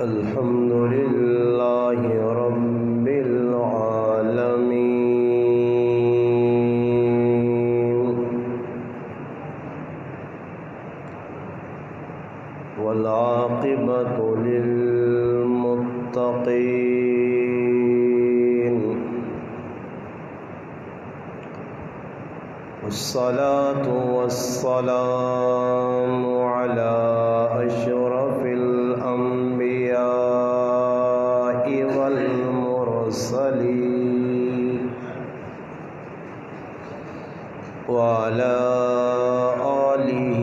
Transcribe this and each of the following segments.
الحمد لله رب العالمين والعاقبة للمتقين والصلاة والسلام على أشرف الأنبياء والمرسلين وعلى آله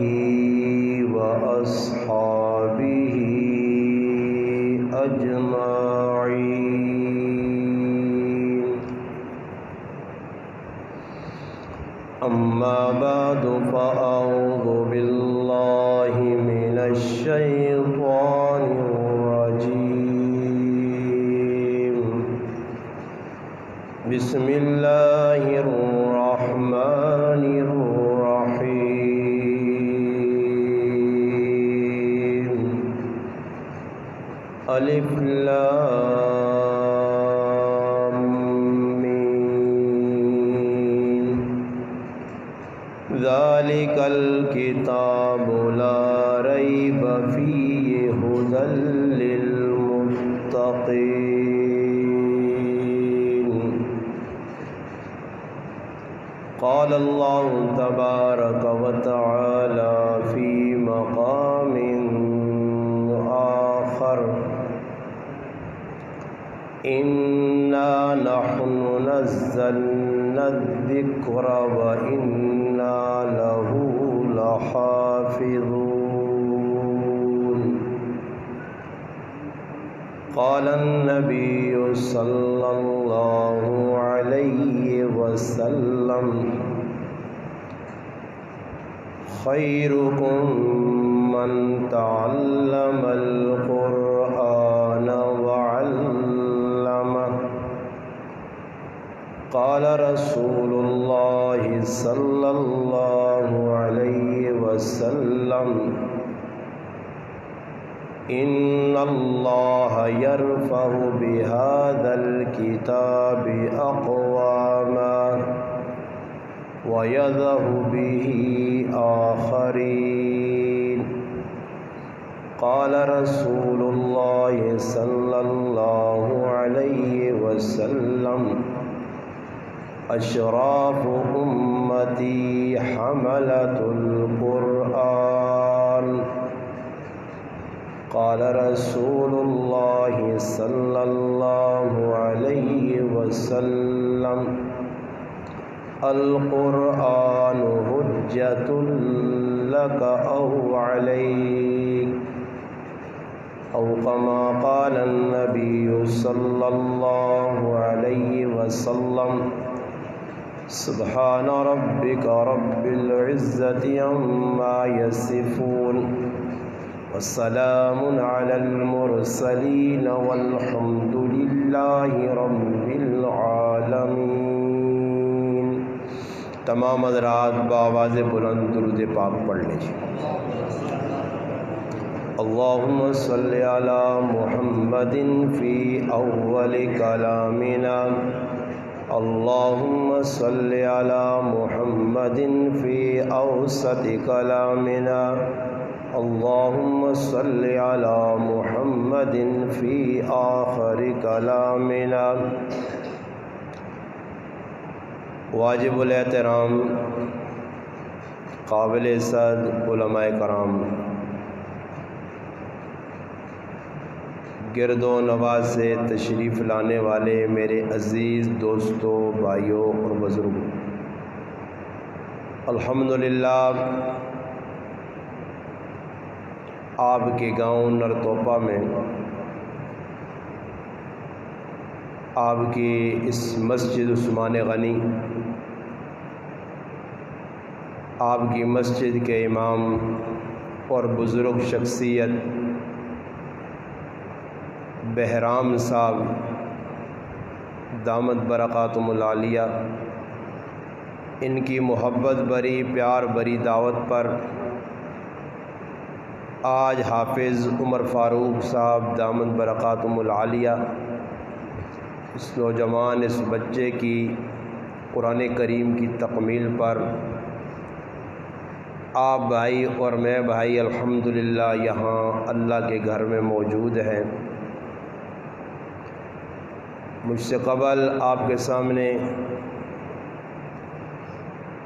وأصحابه أجمعين. أما بعد فأعوذ بالله من الشيطان الرجيم. بسم الله الرحمن الرحيم. ألف لام ميم. ذلك الكتاب لا ريب فيه هدى للمتقين. قال الله تبارك وتعالى في مقام آخر: إنا نحن نزلنا الذكر وإنا له لحافظون. قال النبي صلى الله عليه وسلم: خيركم من تعلم القرآن وعلمه. قال رسول الله صلى الله عليه وسلم: إن الله يرفع بهذا الكتاب أقواما ويضع به آخرين. قال رسول الله صلى الله عليه وسلم: أشراف أمتي حملة القرآن. قال رسول الله صلى الله عليه وسلم: القرآن حجة لك أو عليك، أو كما قال النبي صلى الله عليه وسلم. سبحان ربك رب العزة عما يصفون والسلام على المرسلين والحمد لله رب العالمين. تمام حضرات بآواز بلند درود پاک پڑھ لیجیے. اللهم صل على محمد في أول كلامنا. اللهم صل على محمد في أوسط كلامنا. اللهم صل على محمد في آخر كلامنا. واجب الاحترام قابل صد علماء کرام، گرد و نواح سے تشریف لانے والے میرے عزیز دوستوں، بھائیوں اور بزرگوں، الحمدللہ آپ کے گاؤں نرتوپا میں آپ کی اس مسجد عثمان غنی، آپ کی مسجد کے امام اور بزرگ شخصیت بہرام صاحب دامت برکاتہم العالیہ، ان کی محبت بری پیار بری دعوت پر آج حافظ عمر فاروق صاحب دامت برکاتہم العالیہ اس نوجوان اس بچے کی قرآن کریم کی تکمیل پر آپ بھائی اور میں بھائی الحمدللہ یہاں اللہ کے گھر میں موجود ہیں۔ مجھ سے قبل آپ کے سامنے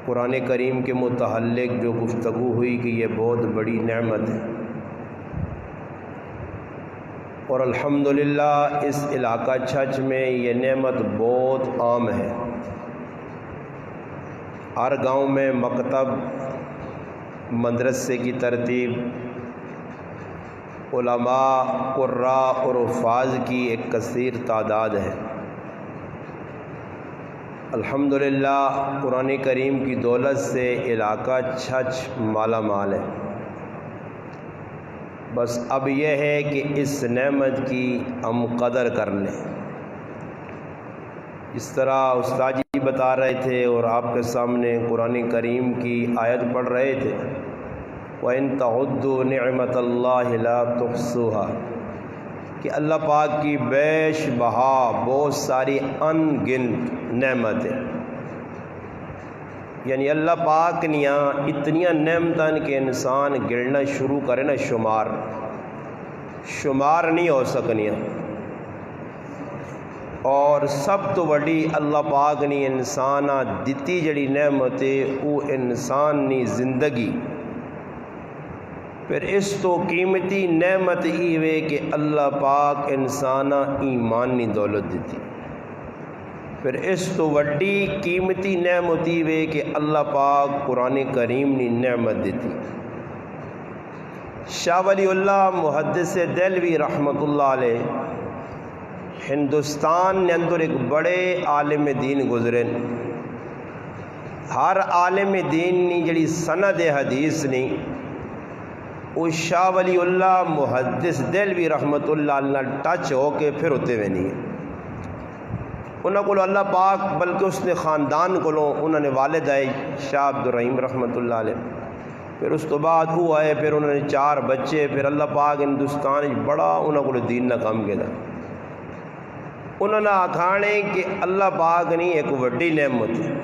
قرآن کریم کے متعلق جو گفتگو ہوئی کہ یہ بہت بڑی نعمت ہے، اور الحمدللہ اس علاقہ چھچ میں یہ نعمت بہت عام ہے۔ ہر گاؤں میں مکتب، مدرسے کی ترتیب، علماء، قراء اور حفاظ کی ایک کثیر تعداد ہے۔ الحمدللہ قرآن کریم کی دولت سے علاقہ چھچ مالا مال ہے۔ بس اب یہ ہے کہ اس نعمت کی ہم قدر کر لیں۔ اس طرح استاد جی بتا رہے تھے اور آپ کے سامنے قرآن کریم کی آیت پڑھ رہے تھے، وَإِن تَعُدُّوا نِعْمَةَ اللَّهِ لَا تُحْصُوهَا، کہ اللہ پاک کی بیش بہا بہت ساری ان گنت نعمتیں، یعنی اللہ پاک نیاں اتنیاں نعمتاں کہ انسان گرنا شروع کرے نا شمار نہیں ہو سکنیاں۔ اور سب تو وڈی اللہ پاک نے انسان دتی جڑی نعمت وہ انسان نی زندگی، پھر اس تو قیمتی نعمت ہی وے کہ اللہ پاک انسان ایمان نی دولت دیتی، پھر اس تو وڈی قیمتی نعمت ہی وے کہ اللہ پاک قرآن کریم نی نعمت دیتی۔ شاہ ولی اللہ محدث دہلوی رحمۃ اللہ علیہ ہندوستان نے اندر ایک بڑے عالم دین گزرے، ہر عالم دین نی جڑی سند حدیث نی وہ شاہ ولی اللہ محدث دہلوی رحمۃ اللہ علیہ ٹچ ہو کے پھر ہوتے ہوئے نہیں ہے۔ انہوں کو اللہ پاک بلکہ اس نے خاندان کو انہوں نے والد آئے شاہ عبد الرحیم رحمۃ اللہ علیہ، پھر اس تو بعد وہ آئے، پھر انہوں نے 4 بچے، پھر اللہ پاک ہندوستان بڑا انہوں کو دین نہ کام کیا تھا۔ انہوں نے آکھانے کہ اللہ پاک نہیں ایک وڈی نعمت ہے،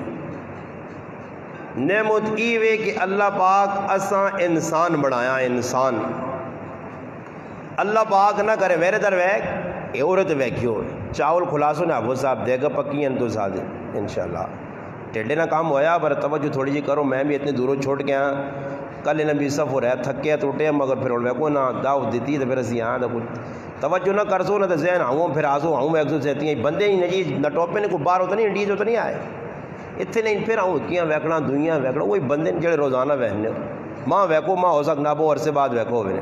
نعمت ای وے کہ اللہ پاک اساں انسان بنایا۔ انسان اللہ پاک نہ کرے میرے در ویک اے عورت ویکھیو چاول کھلاسو نے ابو صاحب دے گا پکی ہیں تو ساتھ انشاءاللہ ٹیڈے نہ کام ہویا، پر توجہ تھوڑی جی کرو، میں بھی اتنے دوروں چھوڑ کے آیا، کل نبی صف ہو رہا تھکے ٹوٹے مگر پھر ویکو نہ دعوت دیتی تو پھر اسی آیا تو کچھ توجہ نہ کرسو نہ تو ذہن آؤں پھر آسو آؤں ایک سو سہتی ہیں بندے ہی نجی نہ ٹوپے نے کوئی باہر ہوتا نہیں انڈیز ہوتا نہیں آئے اتنے نہیں، پھر آؤں کیاں ویکنا دنیا ویکنا وہی بندے جڑے روزانہ وہنے ماں ویکو ماں ہو سکنا بو عرصے بعد ویکو ہوئے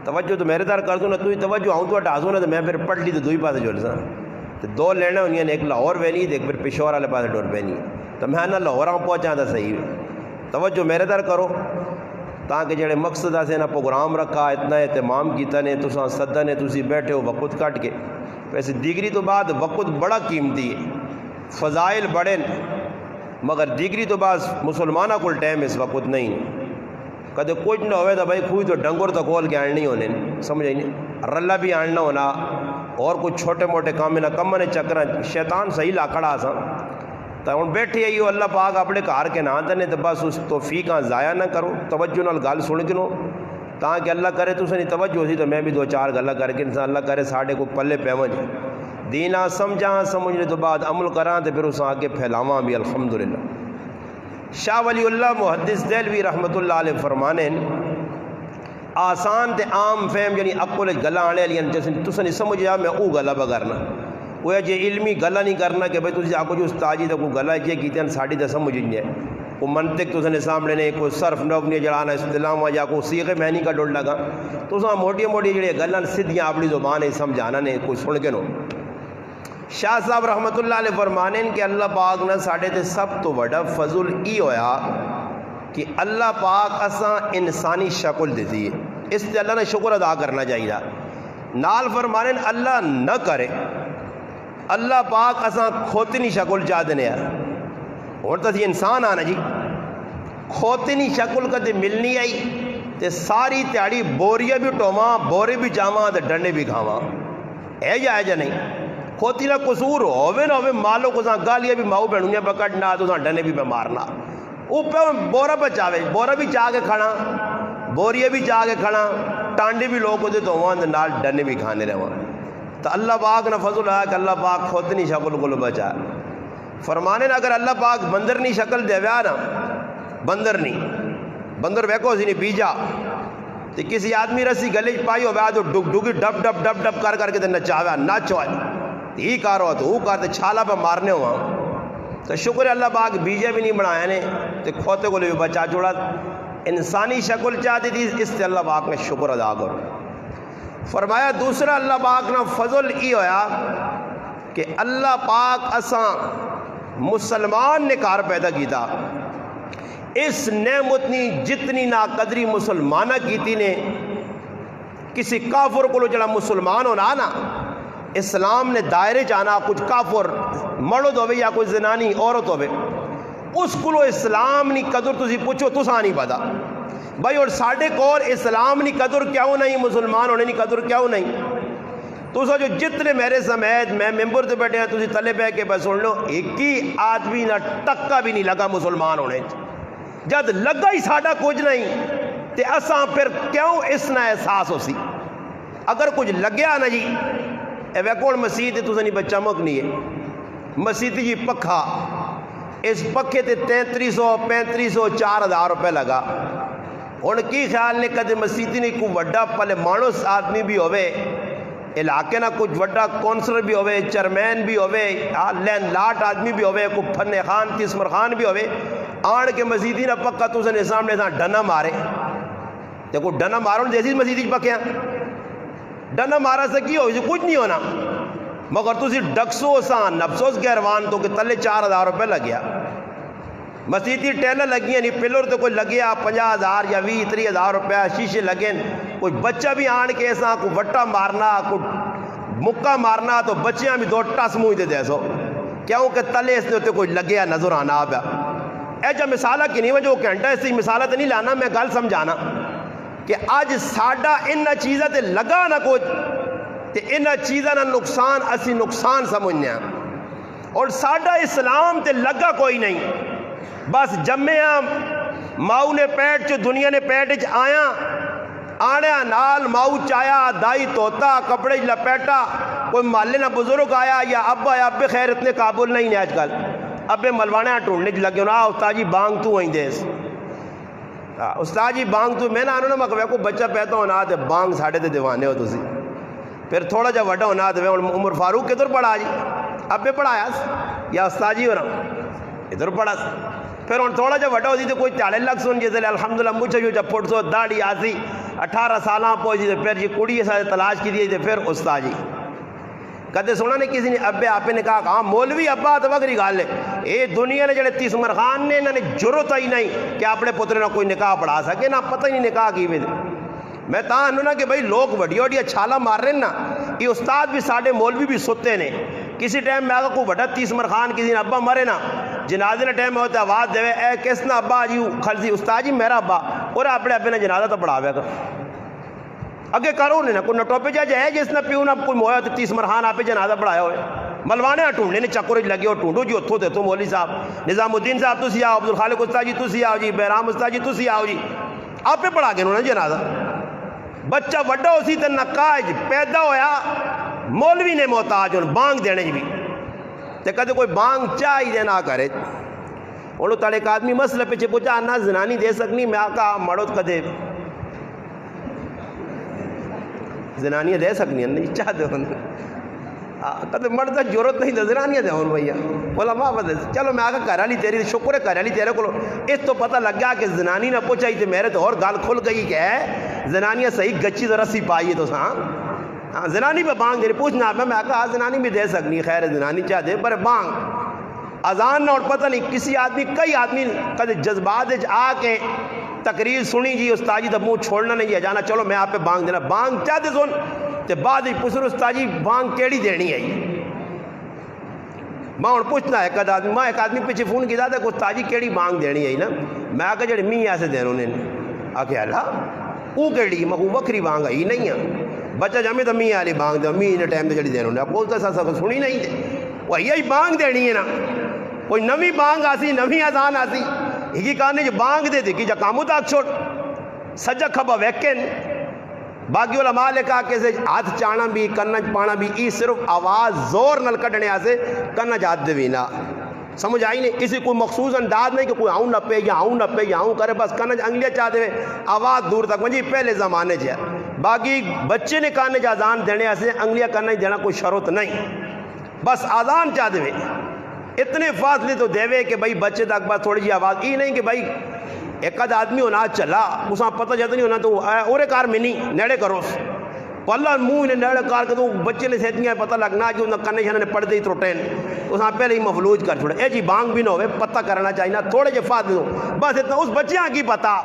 توجہ تو میرے دار کر دوں نہ تو توجہ آؤں تو ہٹا دوں نہ تو میں پھر پڑھ لی تو دوئی پاسے جڑ سا تو 2 لینا ہونی ہیں، ایک لاہور وینی ایک پھر پشور والے پاسے ڈور پینی تو میں نہ لاہور آؤں پہنچا تھا صحیح توجہ میرے دار کرو تاکہ جڑے مقصد سے نہ پروگرام رکھا اتنا اہتمام کیتا نے تو سدا نے تسی بیٹھے ہو وقت کٹ کے، ویسے دیگری تو بعد وقت بڑا قیمتی ہے، فضائل بڑے مگر دیگری تو بعد مسلمانہ کو ٹائم اس وقت نہیں، کدے کچھ نہ ہوئے تو بھائی کوئی تو ڈنگر تو کھول کے آنی ہونے سمجھ نہیں رلا بھی آننا ہونا اور کچھ چھوٹے موٹے کام نہ کم نے چکر شیطان صحیح لاکڑا سا تو ہوں بیٹھی آئیو اللہ پاک اپنے گھر کے نام دے تو بس اس توفیق ضائع نہ کرو، توجہ نال گل سن کے لو تاکہ اللہ کرے تو نہیں توجہ سی تو میں بھی 2-4 گلا کر کے انسان اللہ کرے ساڑھے کو پلے پیون دینا سمجھاں سمجھنے تو بعد عمل کراں تو پھر اس آگے پھیلاواں بھی الحمدللہ۔ شاہ ولی اللہ محدث دہلوی رحمۃ اللہ علیہ فرمانے آسان تے عام فہم یعنی عقل گلا آنے والی جیسے تسا نہیں سمجھا میں او گلا بگرنا وہ جی علمی گلا نہیں کرنا کہ بھائی تسی آکو جو استاد جی تو کوئی گلا یہ کیتے ہیں ساڑھی تو سمجھ نہیں ہے کوئی منطق تو نے سامنے نے کوئی صرف نب نہیں جڑانا اصطلاح یا کوئی سیغے معنی کا ڈول لگا تو سا موٹی موٹی جڑی گلاں سیدھیاں اپنی زبان ہے سمجھانا نے کوئی سن کے نو۔ شاہ صاحب رحمۃ اللہ علیہ فرمانے کہ اللہ پاک نے ساڑھے تے سب تو بڑا فضل ای ہویا کہ اللہ پاک اساں انسانی شکل دیتی ہے، اس سے اللہ نے شکر ادا کرنا چاہیے۔ نال فرمانے اللہ نہ کرے اللہ پاک اساں کھوتنی شکل چاہ دینے اور تو انسان آنا جی کھوتنی شکل کدے ملنی آئی تے ساری تیاری بوریاں بھی ٹوواں بورے بھی جاواں تے ڈنڈے بھی کھاواں ہے یا نہیں کھوتی نہ قصور ہووے نہ ہووے مالو کو ساں گالیاں بھی ماؤ بہنویاں پکڑنا تو ساں ڈنڈے بھی پہ مارنا اوپر بورا پہ چاوے بورا بھی چاہ کے کھانا بوریاں بھی چاہ کے کھانا ٹانڈے بھی لوگ ہوتے تو ہواں تے نال ڈنڈے بھی کھانے رہواں تو اللہ پاک نہ فضل ہے کہ اللہ پاک خود نہیں شکل کو بچا فرمانے نا اگر اللہ پاک بندر نہیں شکل دے ویا نا بندر ویکو سی نہیں بیجا تو کسی آدمی رسی گلے پائی ہو ویا تو ڈگ ڈگی ڈب ڈب ڈب ڈب کر کے نچاویا نچ ہوئے ہی کار ہوا تو وہ کار تو چھالا پہ مارنے ہوا تو شکر اللہ پاک بیجے بھی نہیں بنایا نے تو کھوتے کو لے بچا چھوڑا انسانی شکل چاہتی تھی اس سے اللہ پاک نے شکر ادا کرو فرمایا دوسرا اللہ پاک نے فضل ای ہویا کہ اللہ پاک اساں مسلمان نے کار پیدا کیتا اس نعمت نی جتنی ناقدری مسلمانہ کیتی نے کسی کافر کو جڑا مسلمان ہونا نا اسلام نے دائرے جانا کچھ کافر مرد ہوئے یا کوئی زنانی عورت ہوئے اس کو اسلام نی قدر تسی پوچھو تسا نہیں پتا بھائی اور ساڑھے کور اسلام نی قدر کیوں نہیں مسلمان ہونے نی قدر کیوں نہیں تو جو جتنے میرے سمیت میں ممبر تے بیٹھے ہیں تسی تلے بے کے بس سن لو ایک ہی آدمی نہ ٹکا بھی نہیں لگا مسلمان ہونے جد لگا ہی ساڑھا کچھ نہیں تے اساں پھر کیوں اس نہ احساس ہو سی اگر کچھ لگیا نا جی اے ویکول مسیح تے تسی نہیں بچہ مک نہیں ہے مسیح جی پکھا اس پکھے تے 3300 3500 4000 روپے لگا ہن کی خیال نے کدے مسیح نے کوئی وڈا پلے مانوس آدمی بھی ہوئے علاقے نہ کچھ وڈا کونسلر بھی ہوئے چیئرمین بھی ہوئے لین لاٹ آدمی بھی ہوئے کوئی فن خان تیسمر خان بھی ہوئے آن کے مسیدی نہ پکا تو نے سامنے تھا ڈنا مارے تے کوئی ڈنا مارو جیسی مسیدی پکیا ڈنا مارا سکی ہو کچھ نہیں ہونا مگر تسی ڈکسو سا نفسوس گہروان تو کہ تلے 4000 روپے لگیا مسیدی ٹیلر لگیاں نہیں پلر تو کوئی لگیا 50,000 یا 20-30,000 روپے شیشے لگیں کوئی بچہ بھی آن کے ایسا کوئی وٹا مارنا کوئی مکہ مارنا تو بچیاں بھی دو ٹس موئی دے دے سو کیوں کہ تلے اس نے ہوتے کوئی لگیا نظر آنا آبیا اے جا مثالہ کی نہیں وجہ وہ گھنٹہ اس سے مثالہ تے نہیں لانا میں گل سمجھانا کہ آج ساڑھا ان چیزیں تے لگا نہ کچھ تے ان چیزیں نہ نقصان اسی نقصان سمجھنے ہیں اور ساڑھا اسلام تے لگا کوئی نہیں بس جمعیاں ماؤ نے پیٹ چو دنیا نے پیٹ چ آیا آنے نال ماؤ چایا دائی توتا کپڑے لپیٹا کوئی محلے نہ بزرگ آیا یا ابا یا ابے خیر اتنے قابل نہیں ہیں آج کل ابے ملوانے ٹھونڈنے لگے نا استاد جی بانگ تو ہوئیں دیس استاد جی بانگ تو میں نہ آنا نا میں کو بچہ پیدا ہونا تے بانگ ساڑھے تے دیوانے ہو تسی پھر تھوڑا جا وڈا ہونا تے عمر فاروق کدھر پڑھا جی ابے پڑھایا یا استاد جی ہونا ادھر پڑھا پھر ہوں تھوڑا جا وڈا ہوتی تو کوئی تیالے لگ سن جیسے الحمدللہ مجھے جو جب پھٹ سو داڑھی آسی 18 سالہ پہنچی تو پھر جی کڑی ایسا تلاش کی دی پھر استاد جی کدے سونا نہیں کسی نے ابے آپ نے کہا ہاں مولوی ابا تو وگری گال ہے اے دنیا نے جڑے تیسمر خان نے انہوں نے ضرورت ہی نہیں کہ اپنے پتر نہ کوئی نکاح پڑھا سکے نہ پتہ ہی نہیں نکاح کی میں تاں انہوں نا کہ بھائی لوگ وڈیا وڈیا چھالا مار رہے ہیں نا یہ استاد بھی ساڑھے مولوی بھی ستے نے کسی ٹائم میں آگا کوئی وڈا تیسمر خان کسی نے ابا مرے نا جنازے نے ٹائم میں ہوتا آواز دے اے کس نا ابا جی خلصی استاد جی میرا ابا اور اپنے ابے نے جنازہ تو پڑھا کر اگے کرو نہیں نا کوئی نٹوپے جا جائے جس نے پیو نہ کوئی مویا تو تیسمر خان آپ جنازہ پڑھایا ہوئے ملوانے ٹونڈنے نے چکر لگے اور ٹونڈو جی اتھو تے تو مولوی صاحب نظام الدین صاحب تسی آؤ عبدالخالق استاد جی تسی آؤ جی بہرام استاد جی تسی آؤ جی آپ پہ پڑھا کے انہوں نے جنازہ بچہ وڈا ہو سی تے نکاج پیدا ہویا مولوی نے محتاج ہوں بانگ دینے جی بھی تے کدے کوئی بانگ چاہی دے نہ کرے انہوں تڑے ایک آدمی مسئلہ پیچھے پوچھا نہ زنانی دے سکنی میں آقا مڑوت کدے زنانیاں دے سکنی ہیں نہیں چاہتے ہوں کدے مرد ضرورت نہیں دے زنانیاں دے ہوں بھئیا بولا ماں بدے چلو میں آقا کرالی تیری شکر ہے کرالی تیرے کو اس تو پتہ لگ گیا کہ زنانی نہ پوچھا ہی تھے میرے تو اور گال کھل گئی کہ ہے زنانیاں صحیح گچی ذرا سی پائی ہے تو ہاں زنانی پہ بانگ دے رہی پوچھنا میں آقا زنانی بھی دے سکنی خیر زنانی چاہ دے پر بانگ اذان نہ اور پتہ نہیں کسی آدمی کئی آدمی کدے جذبات آ کے تقریر سنی جی استاد جی تو منہ چھوڑنا نہیں ہے جانا چلو میں آپ پہ بانگ دینا بانگ چاہتے سن تے بعد ہی پوچھو استاد جی بانگ کیڑی دینی ہے میں اور پوچھنا ہے ایک آدمی پیچھے فون کیا تھا کہ استاد جی کیڑی بانگ دینی ہے نا میں آ کے جڑے می ایسے دینوں نے آ کے اللہ وہ کہڑی میں وکری بانگ آئی نہیں ہے بچہ جامے تو می والی بانگ دے می ٹائم جڑی دین ہونے آپ تو سنی نہیں دے وہ یہی بانگ دینی ہے نا کوئی نوی بانگ آسی نوی اذان آسی ہی کہانی جو بانگ دے دی جا کامو تاک چھوڑ سجا کھبا ویکن باقی علماء نے کہا کہ ہاتھ چانا بھی کنج پانا بھی ای صرف آواز زور نل کٹنے آسے کنج ہاتھ دے بھی نا سمجھ آئی نہیں کسی کوئی مخصوص انداز نہیں کہ کوئی آؤں نہ پے یا آؤں نہ پے یا آؤں کرے بس کنج انگلیاں چاہ دے آواز دور تک مجھے پہلے زمانے جائے باقی بچے نے کہنے جا آزان دینے آسے انگلیاں کنج دینا کوئی شرط نہیں بس آزان چاہ دے اتنے فاصلے تو دے کہ بھائی بچے تک بس تھوڑی جی آواز ای نہیں کہ بھائی ایک آدھ آدمی ہونا چلا اساں پتہ جاتا نہیں ہونا تو اورے کار میں نہیں نیڑے کرو اللہ منہ نے نیڑے کار کے تو بچے نے سہتیاں پتہ لگنا جو انہیں کرنے شانے پڑھ دے تروٹین اساں پہلے ہی مفلوج کر چھوڑے اے جی بانگ بھی نہ ہوئے پتہ کرنا چاہیے تھوڑے جے فاصلے ہو بس اتنا اس بچیاں کی پتہ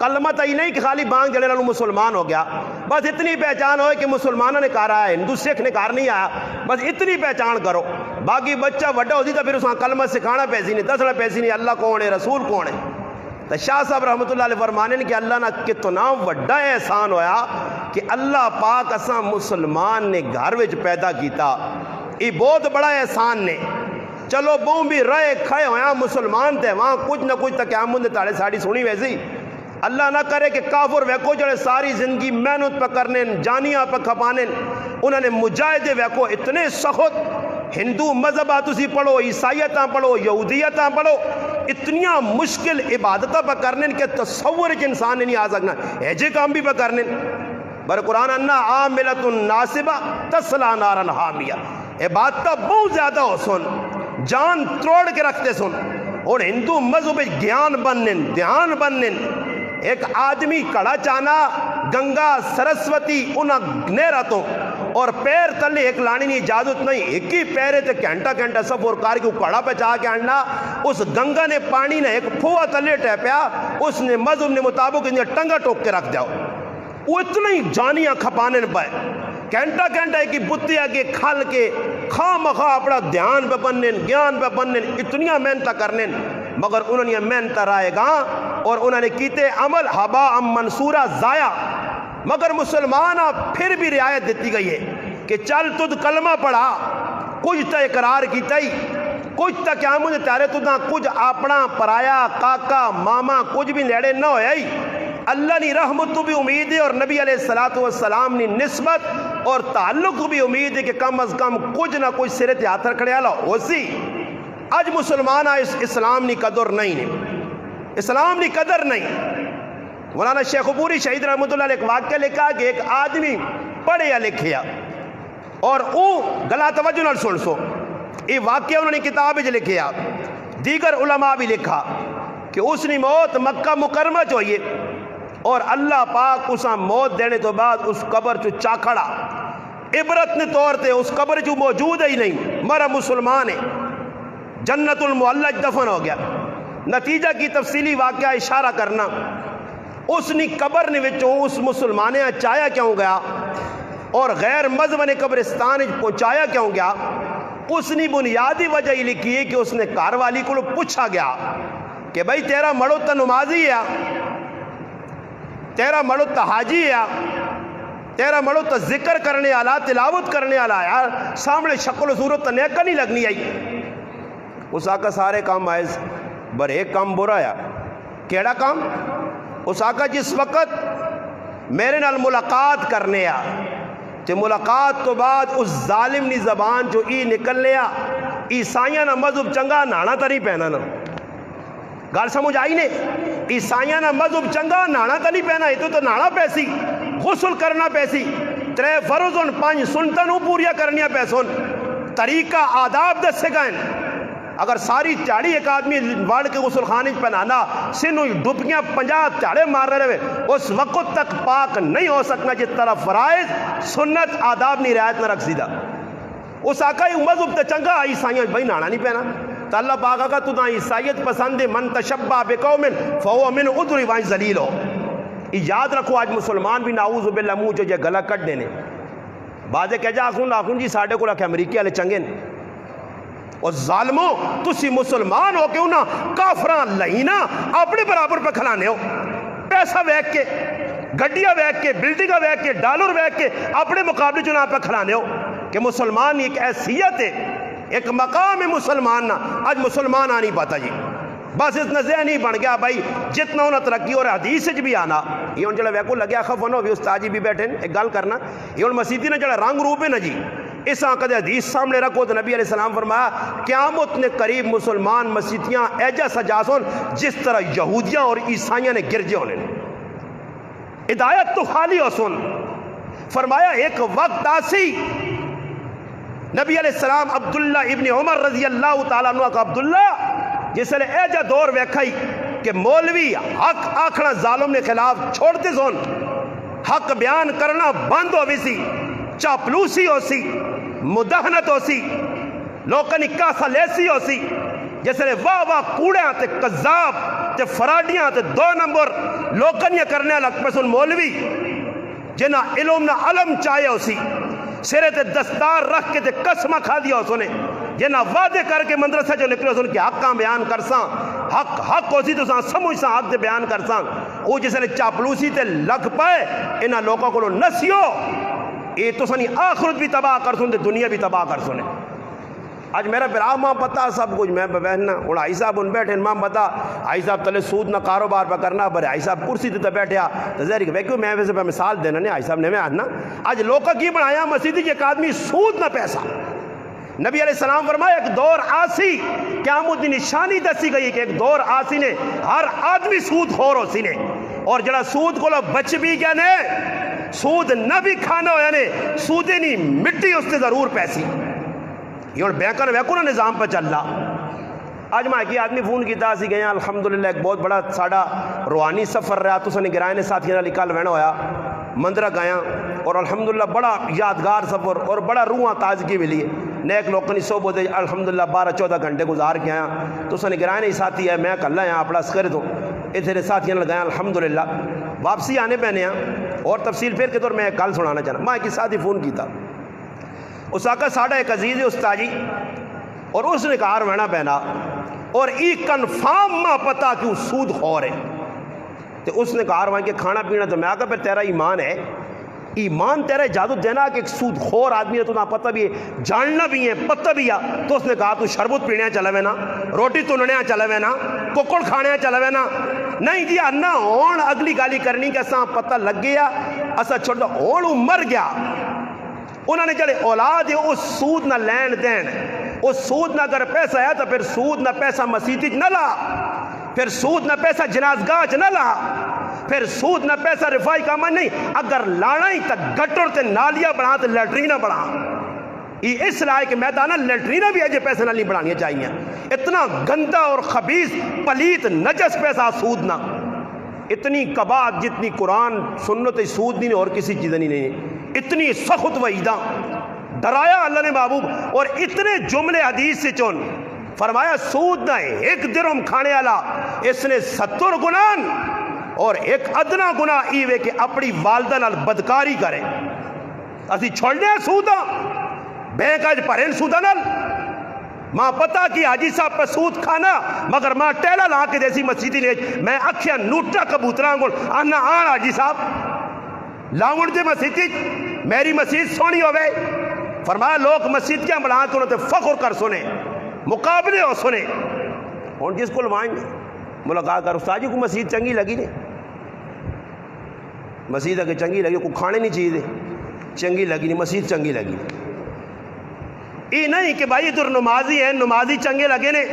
کلمہ تا ہی نہیں کہ خالی بانگ جڑے لالو مسلمان ہو گیا بس اتنی پہچان ہوئے کہ مسلمانوں نے کار آیا ہندو سکھ نے کار نہیں آیا بس اتنی پہچان کرو باقی بچہ وڈا ہوتی تو پھر اساں کلمہ سکھانا پیسی نہیں دسنا پیسی نہیں اللہ کون ہے رسول کون ہے تو شاہ صاحب رحمۃ اللہ علیہ فرمانے کہ اللہ نہ کتنا وڈا احسان ہویا کہ اللہ پاک اساں مسلمان نے گھر وچ پیدا کیتا یہ بہت بڑا احسان نے چلو بہوں بھی رہے کھائے ہویا مسلمان تے وہاں کچھ نہ کچھ تقیامن دے تاڑے ساڑی سنی ویسی اللہ نہ کرے کہ کافر ویکو جڑے ساری زندگی محنت پہ کرنے جانیاں پہ کھپانے انہوں نے مجاہدے ویکو اتنے سخت ہندو مذہب تسی پڑھو عیسائیتاں پڑھو یہودیتاں پڑھو اتنیاں مشکل عبادتہ پہ کرنے کہ تصور ایک انسان نے نہیں آ سکنا ایجے کام بھی پہ کرنے بر قرآن انا عاملۃ ناصبہ تصلا نارا حامیہ عبادتہ بہت زیادہ ہو سن جان تروڑ کے رکھتے سن اور ہندو مذہب گیان بننے دھیان بننے ایک آدمی کڑا چانا گنگا سرسوتی انہاں نیراتوں اور پیر تلے ایک لانی نہیں اجازت نہیں ایک ہی پیرے تے گھنٹہ سفر کار کی کڑا پہ چاہ کے آننا اس گنگا نے پانی نے ایک پھوا تلے ٹیپیا اس نے مذہب نے مطابق انہیں ٹنگا ٹوک کے رکھ جاؤ وہ اتنے ہی جانیاں کھپانے پائے گھنٹہ ایک ہی بتیا کے کھل کے خواہ مخواہ اپنا دھیان پہ بننے گیان پہ بننے اتنیاں محنتہ کرنے مگر انہوں نے محنتہ رائے گا اور انہوں نے کیتے عمل حبا منصورہ ضائع مگر مسلمانہ پھر بھی رعایت دیتی گئی ہے کہ چل تجھ کلمہ پڑھا کچھ تا اقرار کیتا ہی کچھ تا کیا مجھے تیارے تجھا کچھ اپنا پرایا کاکا ماما کچھ بھی لیڑے نہ ہویا ہی اللہ نے رحمت بھی امید ہے اور نبی علیہ السلام نے نسبت اور تعلق بھی امید ہے کہ کم از کم کچھ نہ کچھ سرے ہاتھ رکھنے والا ہو سی اج مسلمان اسلام نی قدر نہیں اسلام نی قدر نہیں مولانا شیخ پوری شہید رحمۃ اللہ علیہ ایک واقعہ لکھا کہ ایک آدمی پڑھیا لکھیا اور او گلا توجہ نال سن سو یہ واقعہ انہوں نے کتاب وچ لکھیا دیگر علماء بھی لکھا کہ اس نے موت مکہ مکرمہ چ ہوئی اور اللہ پاک اساں موت دینے تو بعد اس قبر چو چاکھڑا عبرت نے طور تے اس قبر چو موجود ہی نہیں مرا مسلمان ہے جنت المعلج دفن ہو گیا نتیجہ کی تفصیلی واقعہ اشارہ کرنا اس نے قبر نے وچوں اس مسلمانے چایا کیوں گیا اور غیر مذہب نے قبرستان پہنچایا کیوں گیا اس نے بنیادی وجہ ہی لکھی ہے کہ اس نے کار والی کو پوچھا گیا کہ بھائی تیرا مڑو تا نمازی ہے تیرا مڑو تا حاجی ہے تیرا مڑو تا ذکر کرنے والا تلاوت کرنے والا یار سامنے شکل و صورت تا نیکا نہیں لگنی آئی اس آقا سارے کام آئے بر ایک کام برا ہے کیڑا کام اس آقا جس وقت میرے نال ملاقات کرنے آ تے ملاقات تو بعد اس ظالم نی زبان جو ای نکل لیا عیسائیاں نہ مذہب چنگا نانا تا نہیں پہنا نا گال سمجھ آئی نے عیسائیاں نہ مذہب چنگا نانا تا نہیں پہنا یہ تو نانا پیسی غسل کرنا پیسی 3 فرض ان 5 سنتوں پوریا کرنیا پیسون طریقہ آداب دسے گئے اگر ساری چاڑی ایک آدمی وڑ کے غسل خانے پہنانا سنو ڈبکیاں 50 چاڑے مار رہے اس وقت تک پاک نہیں ہو سکنا جس طرح فرائض سنت آداب نہیں رعایت نہ رکھ سیدھا اس آقا مذہب تے چنگا عیسائیاں بھائی نانا نہیں پہنا تو اللہ پاک آقا تو عیسائیت پسند من تشبہ بقوم فہو من ادری وائن ذلیل ہو یاد رکھو آج مسلمان بھی نعوذ باللہ منہ جو جے گلا کٹ دینے بعضے کہہ جا آخون جی ساڑھے کو لکھے امریکی والے چنگے اور ظالموں تسی مسلمان ہو کے انہاں کافران لہینا اپنے برابر پہ کھلانے ہو پیسہ ویک کے گڈیاں ویک کے بلڈنگاں ویک کے ڈالر ویک کے اپنے مقابلے چناں پہ کھلانے ہو کہ مسلمان ایک حیثیت ہے ایک مقام ہے مسلمان نا آج مسلمان آ نہیں پاتا جی بس اس نظر نہیں بن گیا بھائی جتنا انہیں ترقی اور حدیث سے بھی آنا یہ ان جڑا ویکو لگیا خفن ہو بھی استاد جی بھی بیٹھے ایک گل کرنا یہ ان مسیدی نے جڑا رنگ روپ ہے نا جی اس آنکہ حدیث سامنے رکھو تو نبی علیہ السلام فرمایا قیامت نے قریب مسلمان مسیدیاں ایجا سجاسون جس طرح یہودیاں اور عیسائیاں نے گرجے ہونے ہدایت تو خالی ہو سن فرمایا ایک وقت آسی نبی علیہ السلام عبداللہ ابن عمر رضی اللہ تعالیٰ عنہ کا عبداللہ جس نے ایجا دور ویکھائی کہ مولوی حق آکھنا ظالم نے خلاف چھوڑتے سن حق بیان کرنا بند ہو بھی سی چاپلوسی ہو سی مدہنت ہو سی لوکن اکاسا لیسی ہو سی جس نے واہ واہ کوڑیاں تے قذاب تے فراڈیاں تے 2 نمبر لوکن یہ کرنے لگ پہ سن مولوی جنہ علم نہ علم چاہے ہو سی سرے تے دستار رکھ کے تے قسمہ کھا دیا ہو سنے جنہ وعدے کر کے مدرسہ جو نکلے سن کہ حق کام بیان کرساں حق ہو سی تو ساں سمجھ ساں حق دے بیان کرساں وہ جس نے چاپلوسی تے لگ پائے انہاں لوگوں کو نسیو یہ تو سنی آخرت بھی تباہ کر سن تے دنیا بھی تباہ کر سنے آج میرا برا ماں پتا سب کچھ میں بہننا اور آئی صاحب ان بیٹھے ماں پتا آئی صاحب تلے سود نہ کاروبار پہ کرنا برے آئی صاحب کرسی تے بیٹھے تو ظاہر کہ کیوں میں ویسے پہ مثال دینا نہیں آئی صاحب نے میں آنا آج لوکا کی بنایا مسیدی ایک آدمی سود نہ پیسہ نبی علیہ السلام فرمایا ایک دور آسی قیامت دی نشانی دسی گئی کہ ایک دور آسی نے ہر آدمی سود خور ہو سی نے اور جڑا سود کو لو بچ بھی گیا نے سود نہ بھی کھانا ہویا نے سودے نہیں مٹی اس سے ضرور پیسی یہ اور بینکر ویکو نا نظام پہ چل رہا آج میں ایک آدمی فون کیتا سی گیا الحمدللہ ایک بہت بڑا ساڑا روحانی سفر رہا تو سنے گرائے نے ساتھی نہ لکھا لوینا ہویا مندرہ گیا اور الحمدللہ بڑا یادگار سفر اور بڑا روحاں تازگی ملی نیک لوگوں سو بودے الحمدللہ 12-14 گھنٹے گزار کے آیا تو سنے گرائے نے ساتھی ہے میں کل یہاں اپنا سکر دوں اتنے ساتھیاں لگایا الحمدللہ واپسی آنے پہنے ہیں اور تفصیل پھر کے طور میں کل سنانا چاہنا میں ایک ساتھی فون کیتا اس آقا ساڑھا ایک عزیز ہے استاجی اور اس نے کہا رہنا پہنا اور ای کنفارم ماں پتا کہ سود خور ہے تو اس نے کہا رہا کہ کھانا پینا تو میں آقا پھر تیرا ایمان ہے ایمان تیرا اجازت دینا کہ ایک سود خور آدمی ہے تو نہ پتہ بھی ہے جاننا بھی ہے پتہ بھی ہے تو اس نے کہا تو شربت پینے چلے ہوئے نا روٹی تننے چلے ہوئے نا ککڑ کھانے چلے ہوئے نا نہیں جی نہ ہون اگلی گالی کرنی کہ اساں پتہ لگ گیا اسا چھوڑا ہون مر گیا انہوں نے جڑے اولاد ہے اس سود نہ لین دین اس سود نہ اگر پیسہ ہے تو پھر سود نہ پیسہ مسیحی نہ لا پھر سود نہ پیسہ جنازگاہ نہ لا پھر سود نہ پیسہ رفائی کا من نہیں اگر لانا ہی تک گٹر تے نالیاں بنا تے لیٹرینہ بنا یہ اس لائے کہ میدانہ لیٹرینہ بھی ہے جو پیسے نہ لی بنانی چاہیے اتنا گندہ اور خبیث پلیت نجس پیسہ سود نہ اتنی کباعت جتنی قرآن سنت سود نہیں اور کسی چیز نہیں اتنی سخت وعیدہ ڈرایا اللہ نے محبوب اور اتنے جملے حدیث سے چون فرمایا سود نہ ایک درہم کھانے والا اس نے 70 گناہ اور ایک ادنا گناہ ایوے کہ اپنی والدہ نال بدکاری کرے اسی چھوڑنے ہیں سودا بینک آج پرین سودا نال ماں پتا کہ حاجی صاحب پہ سود کھانا مگر ماں ٹیلا لا کے دیسی مسجدی نے میں اکھیاں نوٹا کبوتراں گل آنا آن حاجی صاحب لاؤنڈ دے مسجدی میری مسجد سونی ہوئے فرمایا لوگ مسجد کیا بنا کے انہوں تے فخر کر سنے مقابلے ہو سنے اور جس کو لوائیں ملاقات کر استاد جی کو مسجد چنگی لگی نہیں مسجد اگر چنگی لگی کوئی کھانے نہیں چاہیے چنگی لگی نہیں مسجد چنگی لگی یہ نہیں کہ بھائی ادھر نمازی ہیں نمازی چنگے لگے نے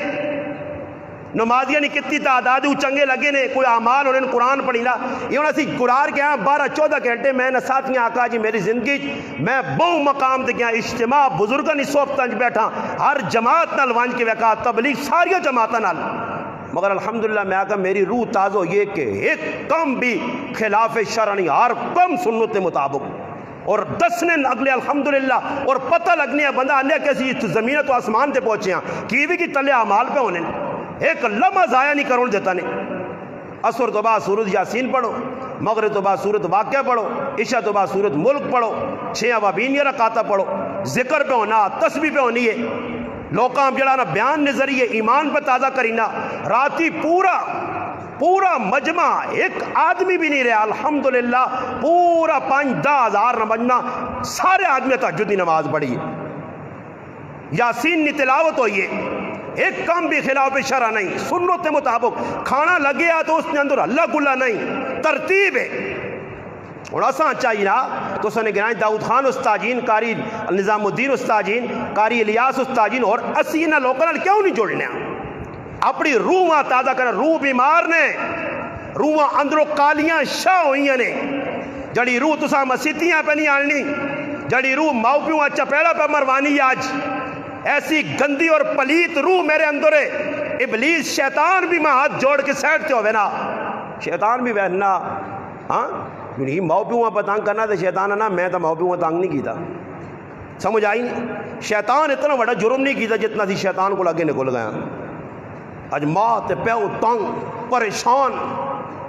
نمازیاں نہیں کتنی تعداد وہ چنگے لگے نے کوئی اعمال انہوں نے قرآن پڑھی لا یہ انہوں نے گرار کے ہاں 12-14 گھنٹے میں نے ساتھیاں آقا جی میری زندگی میں بہو مقام دے گیا اجتماع بزرگاں نہیں صحبتاں بیٹھا ہر جماعت نال وانج کے وقا تبلیغ ساری جماعتاں نال مگر الحمدللہ میں آقا میری روح تازہ یہ کہ ایک کم بھی خلاف شرع نہیں ہر کم سنت کے مطابق اور 10 نے اگلے الحمدللہ اور پتہ لگنے ہے بندہ آنے کیسی زمین تو آسمان تے پہنچے ہیں کیوی کی تلے اعمال پہ ہونے ایک لمحہ ضائع نہیں کرون دیتا نہیں عصر تو بعد سورت یاسین پڑھو مغرب تو بعد سورت واقعہ پڑھو عشاء تو بعد سورت ملک پڑھو 6 اوابین رکعتاں پڑھو ذکر پہ ہونا تسبیح پہ ہونی ہے لوکاں جڑا نا بیان نظریے ایمان پہ تازہ کرینا راتی پورا پورا مجمع ایک آدمی بھی نہیں رہا الحمدللہ، پورا 5-10 ہزار مجمع سارے آدمی تہجد کی نماز پڑھی ہے، یاسین کی تلاوت ہوئی ہے، ایک کام بھی خلاف شرع نہیں، سنت کے مطابق کھانا لگے تو اس کے اندر اللہ گلا نہیں، ترتیب ہے۔ اور اساں چاہیے نا تو سنے گرائیں داؤد خان استاجین، قاری نظام الدین استاجین، قاری الیاس استاجین، اور اسی انہاں لوگوں نال کیوں نہیں جڑنے؟ اپنی روحاں تازہ کرنا، روح بیمار نے، روحاں اندروں کالیاں شاہ ہوئیاں نے، جڑی روح تساں مسیتیاں پہ نہیں آنی، جڑی روح ماؤ پیوں چپیڑا پہ مروانی آج، ایسی گندی اور پلیت روح میرے اندر ہے۔ ابلیس شیطان بھی میں ہاتھ جوڑ کے سیٹتے ہوئے نا، شیطان بھی بہنا ہاں نہیں ماؤ پیوں پہ تانگ کرنا تو شیطان ہے نا، میں تو ماؤ پیوں تانگ نہیں کیتا، سمجھ آئی نہیں؟ شیطان اتنا بڑا جرم نہیں کیتا جتنا تھی شیطان کو لگے نکل گیا۔ اج ماں تے پیو تنگ پریشان،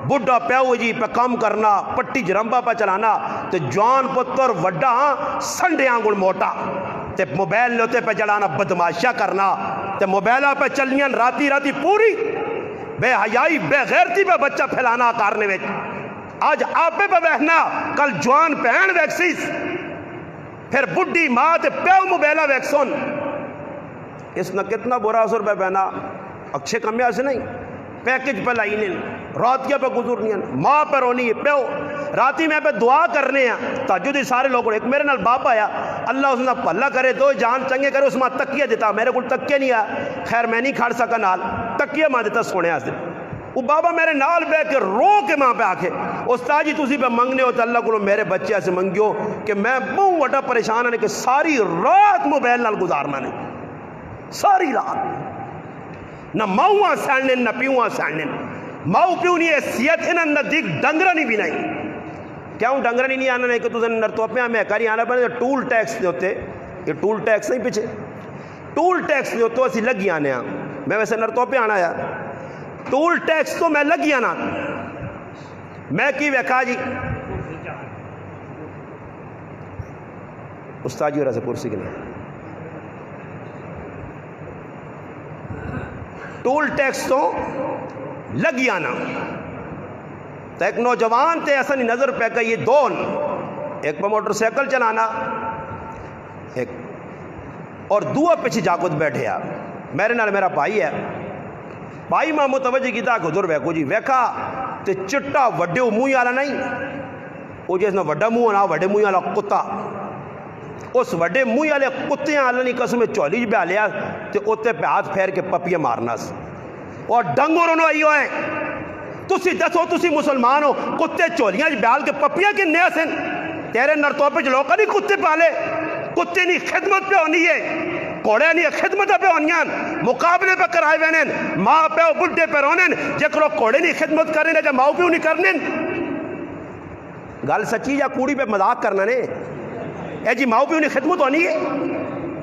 بڑھا پیو جی پہ کام کرنا، پٹی جرمبا پہ چلانا، تے جوان پتر وڈا سنڈے آنگل موٹا، تے موبائل لوتے پہ جڑانا، بدماشا کرنا، تے موبائلہ پہ چلنیاں راتی پوری بے حیائی بے غیرتی پہ بچہ پھیلانا کارنے ویچ۔ آج آپے پہ بہنا، کل جوان پہن ویکسیس، پھر بڑھی ماں تے پیو موبائلہ ویکسون، اس نے کتنا برا اثر پہ بہنا، اچھے کمیاں سے نہیں، پیکج پہ لائی نہیں، راتیاں پہ گزر نہیں، ماں پہ رونی ہے، پیو راتی میں پہ دعا کرنے ہیں، تہجد سارے لوگوں، ایک میرے نال باپ آیا، اللہ اس نے پھلا کرے دو جان چنگے کرے، اس میں تکیہ دیتا، میرے کو تکیہ نہیں آیا، خیر میں نہیں کھاڑ سکا نال، تکیہ ماں دیتا سونے آسے، وہ بابا میرے نال بے کے رو کے ماں پہ آکھے، استاد جی تسی پہ منگنے ہو تو اللہ کو میرے بچے ایسے منگیو کہ میں بہت وڈا پریشان ہے کہ ساری رات موبائل نال گزارنا نہیں، ساری رات نہ ماؤں ساننے نہ پیوں ساننے، ماؤ پیوں نہیں حیثیت ہے نہ نزدیک ڈنگرہ نہیں بھی نہیں، کیوں ڈنگرہ نہیں آنا نہیں کہ تُسے نرتوپیاں میں کاری آنا پڑے ٹول ٹیکس دے ہوتے، یہ ٹول ٹیکس نہیں پیچھے، ٹول ٹیکس دے ہوتے اسی لگی آنے ہیں، میں ویسے نرتوپیاں آنا ہے، ٹول ٹیکس تو میں لگی آنا، میں کی ویکھا جی استاد جی رہا سے پرسی کے لئے ٹول ٹیکس تو لگی آنا، تو ایک نوجوان تے ایسا نہیں نظر پہ کہ یہ دون، ایک پہ موٹر سیکل چلانا، ایک اور دعا پیچھے جاکت بیٹھے آپ، میرے نال میرا بھائی ہے، بھائی ماں متوجہ کیتا کہ ادھر ویکھو جی ویکھا تے چٹا وڈے موئی والا نہیں، وہ جیسے وڈا منہ ہونا وڈے موئی والا کتا، اس وڈے موئی والے کتیاں اللہ نے قسم چولی بہ لیا تے اوتے پہ ہاتھ پھیر کے پپیاں مارنا سی، اور ڈنگور انہوں آئی ہوئے تسی دسو تسی مسلمان ہو کتے چولیاں بیال کے پپیاں کے نیا سن، تیرے نرتوپے جلوکا نہیں کتے پالے، کتے نہیں خدمت پہ ہونی ہے، کوڑے نہیں خدمت پہ ہونیاں، مقابلے پہ کرائے وینن، ماں پہ بڑھے پہ رونن، جے کرو کوڑے نہیں خدمت کرنے جے ماں پیو نہیں کرنے، گل سچی یا کوڑی پہ مذاق کرنا نے، اے جی ماں پیو نہیں خدمت ہونی ہے،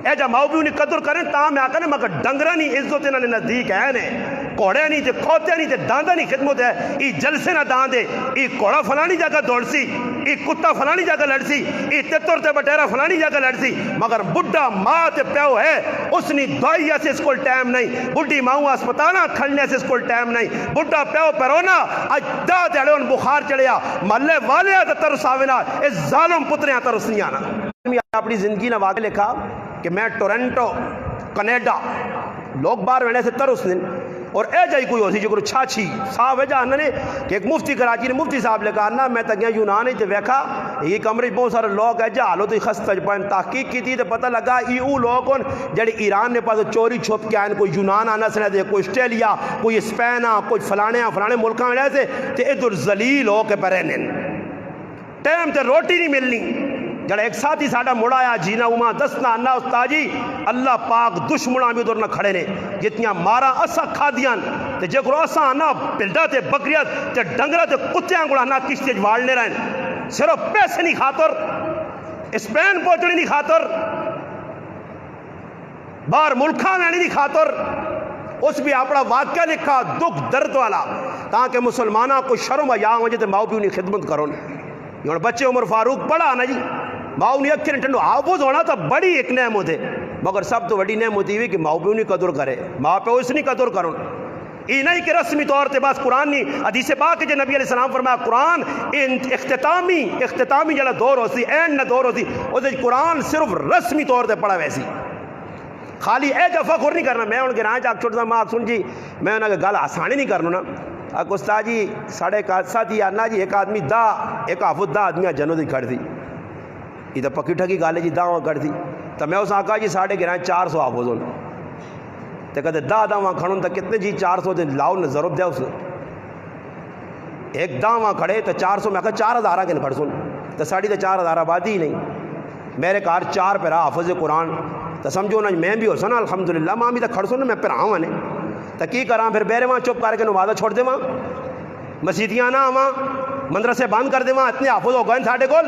اے جا ماں پیو نہیں قدر کریں تاں میں آکھنے مگر ڈنگرہ نہیں عزت انہوں نے نزدیک ہے نے، کوڑے نہیں تے کھوتے نہیں تے داندہ نہیں خدمت ہے، ای جلسے نہ داندے، ای کوڑا فلانی جگہ دوڑ سی، ای کتا فلانی جگہ لڑ سی، ای تتر تے بٹیرہ فلانی جگہ لڑ سی، مگر بڑھا ماں تے پیو ہے، اس نے دوائی سے اس کو ٹائم نہیں، بڑھی ماں اسپتانا کھلنے سے اس کو ٹائم نہیں، بڑھا پیو پیرونا، اج دا دیڑے ان بخار چڑھیا، محلے والے تے ترس آوینا، اس ظالم پتریاں ترس نہیں آنا۔ اپنی زندگی نے واقع لکھا کہ میں ٹورنٹو کینیڈا لوگ باہر وینے سے ترس دن اور اے جائی کوئی ہوسی جو کرو چھاچھی صاحب ہے جہاں نے کہ ایک مفتی کراچی نے مفتی صاحب لکھا نا میں تک یونان ہی تے ویکھا یہ کمرے بہت سارے لوگ ہے جہاں حالو تو خستہ پہن تحقیق کی تھی تو پتہ لگا او لوگ ان جڑے ایران نے پاس چوری چھپ کے آئین کوئی یونان آنا سنے دے کوئی اسٹریلیا کوئی اسپین کوئی فلانے ملکاں میں سے تے ادھر ذلیل ہو کے پرہنن ٹائم تے روٹی نہیں ملنی جڑا ایک ساتھی ساڑھا مڑا آیا جینا اوما دسنا انا استاد جی اللہ پاک دشمنہ بھی ادھر نہ کھڑے نے جتنیاں مارا اسا کھا دیاں تے جے کرو اسا انا پلڈا تے بکریت تے ڈنگرہ تے کتیاں گوڑا نا کشتے جوالنے رہن صرف پیسے نہیں خاطر اسپین پہنچنی نہیں خاطر باہر ملکہ میں نہیں خاطر اس بھی اپنا واقعہ لکھا دکھ درد والا تاکہ مسلمانہ کو شرم یا وجہ تے ماؤ بھی انہیں خدمت کرو یہ بچے عمر فاروق پڑھا نا جی ماؤ نہیں اکھر ٹھنڈو آفوز ہونا تو بڑی ایک نعمت ہے مگر سب تو بڑی نعمت ہوئی کہ ماؤ پیو نہیں قدر کرے ماں پیو اس نہیں قدر کرو یہ نہیں کہ رسمی طور تے بس قرآن نہیں حدیث پاک جو نبی علیہ السلام فرمایا قرآن اختتامی جڑا دور ہو سی این نہ دور ہو سی وہ قرآن صرف رسمی طور تے پڑھا ویسی خالی اے جا فخر نہیں کرنا میں ان کے رہاں چاک چھوٹا ماں سن جی میں انہوں نے گل آسانی نہیں کرنا نا اک استاد جی ساڑھے ساتھی آنا جی ایک آدمی ایک حافظ 10 آدمیاں جنوں دی کھڑ دی یہ تو پکی ٹھکی گال ہے جی 10 کھڑ دی تو میں اس آقا جی ساڑھے گرائیں 400 حافظ ہونا تو کہتے 10 وہاں کھڑوں تو کتنے جی 400 دے لاؤ نے ضرورت دیا اس ایک 10 وہاں کھڑے تو 400 میں کہا 4000 کے کھڑ سن تو ساڑھی تو 4000 آبادی ہی نہیں میرے کار 4 پیرا حافظ قرآن تو سمجھو نا میں بھی ہو سنا الحمدللہ ماں بھی تو کھڑ سن میں پھر آؤں نے تو کی کراں پھر بیرے وہاں چپ کر کے نمازہ چھوڑ دے وہاں مسجدیاں نہ آواں مدرسے بند کر دے وہاں اتنے حافظ ہو گئے ساڑھے کول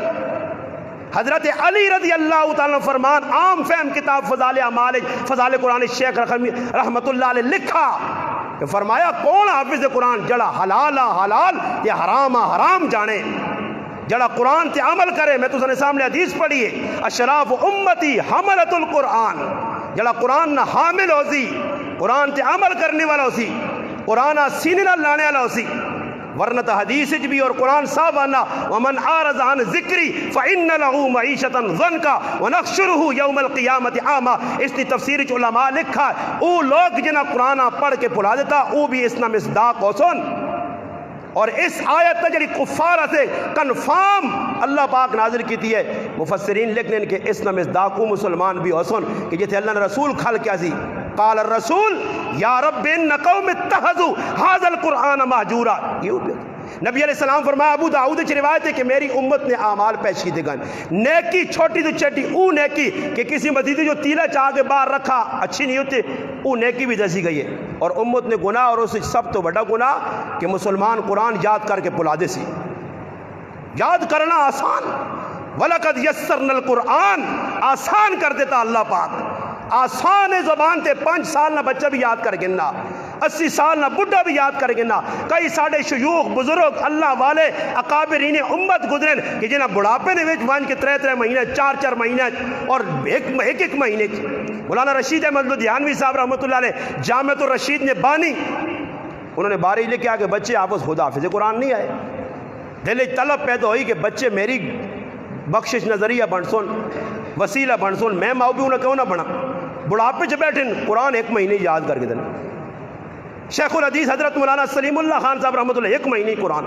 حضرت علی رضی اللہ تعالیٰ فرمان عام فہم کتاب فضائل اعمال فضائل قرآن شیخ رحمت اللہ علیہ لکھا کہ فرمایا کون حافظ قرآن جڑا حلال حلال یہ حرام حرام جانے جڑا قرآن تے عمل کرے میں تو سنے سامنے حدیث پڑھیے اشراف امتی حملت القرآن جڑا قرآن نہ حامل ہو سی قرآن تے عمل کرنے والا ہو سی قرآن سینے نہ لانے والا ہو سی ورنہ تو حدیث بھی اور قرآن صاحب آنا ومن آرز عن ذکری فإن له معیشتا ضنکا ونحشرہ یوم القیامت عاما اس نے تفسیر علماء لکھا او لوگ جنہ قرآن پڑھ کے پلا دیتا او بھی اس نہ مصداق ہو سن اور اس آیت جڑی کفارہ سے کنفارم اللہ پاک نازل کیتی ہے مفسرین لکھنے کہ اس نہ مصداق مسلمان بھی ہو سن کہ جیسے اللہ نے رسول کھل کیا سی قال الرسول یا رب ان قوم اتخذوا هذا القرآن مہجورا نبی علیہ السلام فرمایا ابو داؤد کی روایت ہے کہ میری امت نے اعمال پیش کی دگن نیکی چھوٹی تو چھوٹی او نیکی کہ کسی مسجد جو تیلا چاہ کے باہر رکھا اچھی نہیں ہوتی او نیکی بھی دسی گئی ہے اور امت نے گناہ اور اس سب تو بڑا گناہ کہ مسلمان قرآن یاد کر کے پلا دے سی یاد کرنا آسان وَلَقَدْ يَسَّرْنَا الْقُرْآنَ آسان کر دیتا اللہ پاک آسان زبان تے 5 سال نہ بچہ بھی یاد کر گنا 80 سال نہ بڑھا بھی یاد کر گنا کئی ساڑھے شیوخ بزرگ اللہ والے اکابرین امت گزرن کہ جنہ بڑھاپے نے وچ وان کے 3 مہینے 4 مہینے اور ایک مہینے مولانا رشید احمد لدھیانوی صاحب رحمۃ اللہ علیہ جامعۃ الرشید نے بانی انہوں نے باری لکھا کہ بچے حافظ خدا حافظ قرآن نہیں آئے دل طلب پیدا ہوئی کہ بچے میری بخشش نظریہ بن سن وسیلہ بن سن میں ماؤ بھی انہیں کیوں نہ بنا بڑھاپے چ بیٹھے قرآن 1 مہینے یاد کر کے دینا شیخ الحدیث حضرت مولانا سلیم اللہ خان صاحب رحمۃ اللہ 1 مہینے قرآن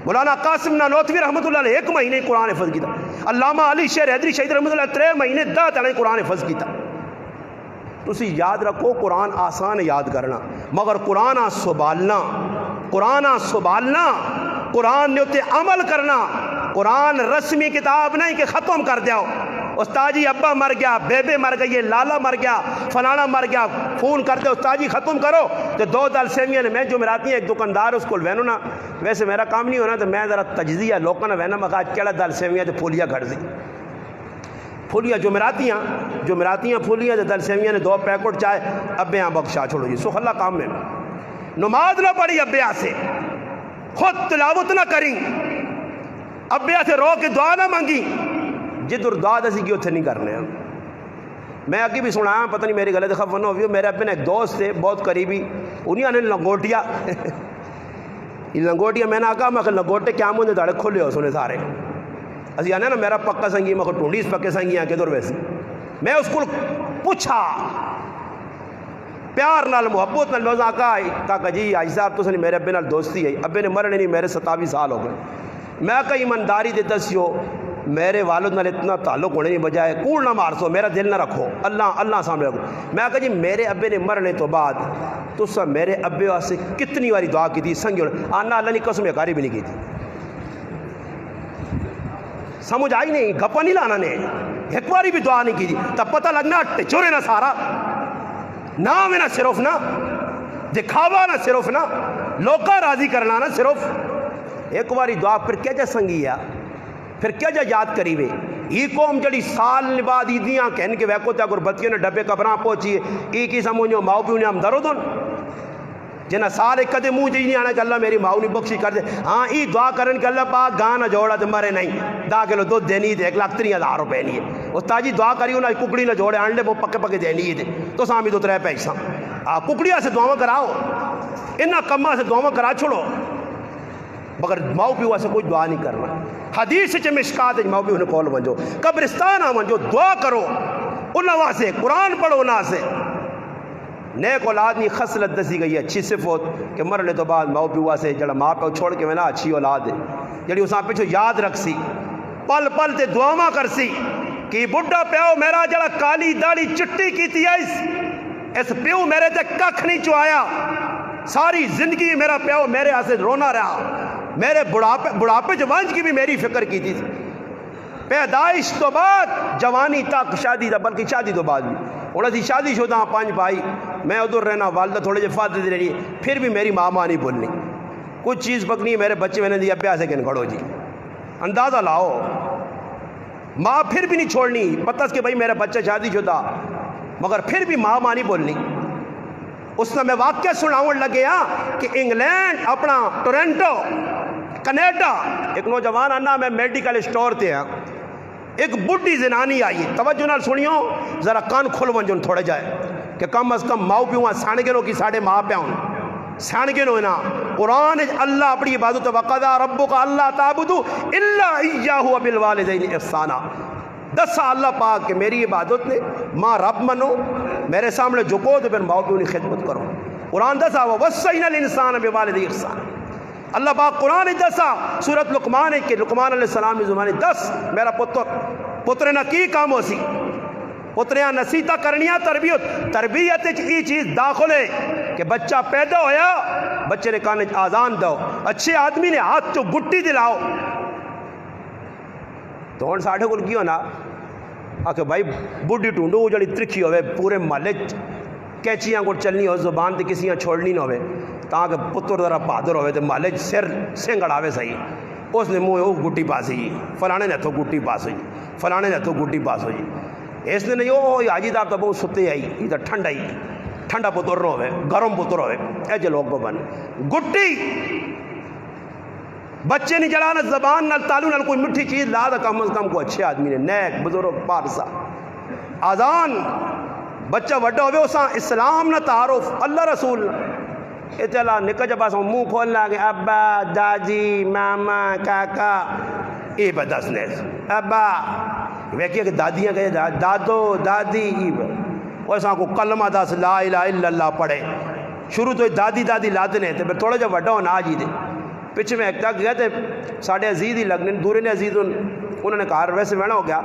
مولانا قاسم نانوتوی رحمۃ اللہ علیہ 1 مہینے قرآن حفظ کیتا علامہ علی شیر حیدری شہید رحمۃ اللہ 3 مہینے 10 تڑے قرآن حفظ کیتا تسی یاد رکھو قرآن آسان یاد کرنا مگر قرآن سنبھالنا قرآن نے اتے عمل کرنا قرآن رسمی کتاب نہیں کہ ختم کر دیاؤ استاد جی ابا مر گیا بیبے مر گئی لالا مر گیا فلانا مر گیا فون کرتے استاد جی ختم کرو تو 2 دل سیویاں نے میں جو مراتی ہیں ایک دکاندار اس کو وینو نا ویسے میرا کام نہیں ہونا تو میں ذرا تجزیہ لوگوں نے وینا مکا کیڑا دل سیویاں تو پھولیا گھڑ دی پھولیا جو مراتیاں پھولیاں دل سیویاں نے 2 پیکٹ چائے ابے ہاں بخشا چھوڑو جی سخ اللہ کام میں نماز نہ پڑھی ابے ہاں سے خود تلاوت نہ کریں ابے ہاں سے رو کے دعا نہ مانگی جدھر دعا دسی کی اتنے نہیں کرنے ہیں میں اگے بھی سنایا پتہ نہیں میری غلط خفن ہوئی میرے ابے نے ایک دوست تھے بہت قریبی انہیں نے لنگوٹیا لنگوٹیا میں نے کہا میں لنگوٹے کیا مجھے داڑے کھلے ہو سنے سارے اسی آنے نا میرا پکا سنگی میں ٹونڈی اس پکے سنگی ہیں کدھر ویسے میں اس کو پوچھا پیار نال محبت نال میں کہا جی آج صاحب تو سنی میرے ابے نال دوستی ہے ابے نے مرنے نہیں میرے 27 سال ہو گئے میں کہا ایمانداری دے دسیو میرے والد نال اتنا تعلق ہونے نہیں بجائے کوڑ نہ مار سو میرا دل نہ رکھو اللہ سامنے رکھو میں کہا جی میرے ابے نے مرنے تو بعد تو سب میرے ابے واسطے کتنی باری دعا کی تھی سنگی آنا اللہ نے قسم اکاری بھی نہیں کی تھی سمجھ آئی نہیں گپا نہیں لانا نے ایک باری بھی دعا نہیں کی تھی تب پتہ لگنا ٹچورے نہ سارا نام ہے نہ صرف نہ دکھاوا نہ صرف نہ لوکا راضی کرنا نہ صرف ایک باری دعا پھر کیا جا سنگی ہے پھر کیا جا یاد کری وے یہ قوم جڑی سال بعد عیدیاں کہن کے ویکو تیا غربتیوں نے ڈبے قبراں پہنچی ہے کی سمجھو ماؤ پیو نے ہم درود جنہ سال ایک کدے منہ جی نہیں آنا کہ اللہ میری ماؤ نہیں بخشی کر دے ہاں ای دعا کرن کہ اللہ پاک گاہ نہ جوڑا تو مرے نہیں 10 کلو دودھ دینی ہے 1,30,000 روپے نہیں ہے استاد جی دعا کریو نہ ککڑی نہ جوڑے انڈے وہ پکے پکے دینی ہے تو سامی 2-3 پیسہ ککڑیاں سے دعاواں کراؤ انہاں کماں سے دعا کرا چھوڑو، مگر ماؤ پیو سے کوئی دعا نہیں کرنا۔ حدیث چ مشکات ماؤ پیو نے کول ونجو، قبرستان آ ونجو، دعا کرو انہاں واسطے، قرآن پڑھو انہاں سے۔ نیک اولاد نہیں خصلت دسی گئی ہے، اچھی صفت کہ مرنے تو بعد ماؤ پیو سے جڑا ماں پیو چھوڑ کے میں نا اچھی اولاد ہے جڑی اساں پیچھے یاد رکھ سی، پل پل تے دعاواں کر سی کہ بڈھا پیو میرا جڑا کالی داڑھی چٹی کیتی ہے اس پیو میرے تے ککھ نہیں چوایا، ساری زندگی میرا پیو میرے آسے رونا رہا، میرے بڑھاپے جوانج کی بھی میری فکر کی تھی، پیدائش تو بعد جوانی تک شادی دا، بلکہ شادی تو بعد بھی انہوں نے شادی شدہ 5 بھائی، میں ادھر رہنا، والدہ تھوڑے جے فاتح دے رہی، پھر بھی میری ماں نہیں بولنی، کچھ چیز پکنی میرے بچے میں نے دیا پیاسے سے کن کھڑو جی، اندازہ لاؤ، ماں پھر بھی نہیں چھوڑنی، پتہ کہ بھائی میرا بچہ شادی شدہ، مگر پھر بھی ماں نہیں بولنی۔ اس نے میں واقعہ سناؤں لگے کہ انگلینڈ اپنا ٹورنٹو کینیڈا ایک نوجوان آنا میں میڈیکل اسٹور تے ہیں، ایک بڈھی زنانی آئی، توجہ نال سنیو ذرا کان کھل ونجن تھوڑے جائے کہ کم از کم ماؤ پیو سانگے نو کی ساڑھے ماں پیاؤں سانگے نو نا قرآن اللہ اپنی عبادت وقضا ربک اللہ تعبدوا الا ایاہ وبالوالدین احسانا، دسا اللہ پاک کہ میری عبادت نے ماں رب منو، میرے سامنے جھکو تو پھر ماؤ پیو کی خدمت کرو، قرآن دسا ووصینا الانسان بوالدیہ احسانا، اللہ پاک قرآن دسا سورۃ لقمان ہے کہ لقمان علیہ السلام کی زبانی دس میرا پتر نہ کی کام ہو سی، پتریاں نصیحتاں کرنیاں، تربیت ای چیز داخل ہے کہ بچہ پیدا ہویا بچے نے کانے آزان دو، اچھے آدمی نے ہاتھ تو گٹی دلاؤ، تو ہن ساڑھے کل کی ہونا آکے بھائی بڈھی ٹونڈو جڑی ترکھی ہوئے پورے محلے کیچیاں کو چلنی ہو، زبان تے کسیاں چھوڑنی نہ ہوئے تاکہ پتر ذرا بہادر ہوئے تو محلے سر سنگڑاوے صحیح، اس نے منہ وہ گٹی پاس ہوئی، فلانے نے تو گٹی پاس ہوئی، فلانے نے تو گٹی پاس ہوئی، اس نے نہیں وہ حاجی صاحب تو بہت ستے آئی، یہ تو ٹھنڈا ہی ٹھنڈا پتر نہ ہوئے، گرم پتر ہوئے، اے جو لوگ بن گٹی بچے نہیں جڑانا زبان نال تالو نال کوئی مٹھی چیز لا دا کم از کم کو اچھے آدمی نے نیک بزرگ پارسا آزان بچہ وڈا ہوئے اساں اسلام نہ تعارف اللہ رسول اتلا نکا جب اساں منہ کھولنا کہ ابا دادی ماما کاکا اے بدس نے ابا ویکھیے کہ دادیاں کہے دادو دادی ای وہ اساں کو کلمہ دس لا الہ الا اللہ پڑھے، شروع تو دادی دادی لادنے تے پھر تھوڑا جب وڈا ہونا آ جی دے پیچھے میں ایک تک گیا تھے ساڑھے عزیز ہی لگنے دورے نے عزیز انہوں نے کہا ویسے وینا ہو گیا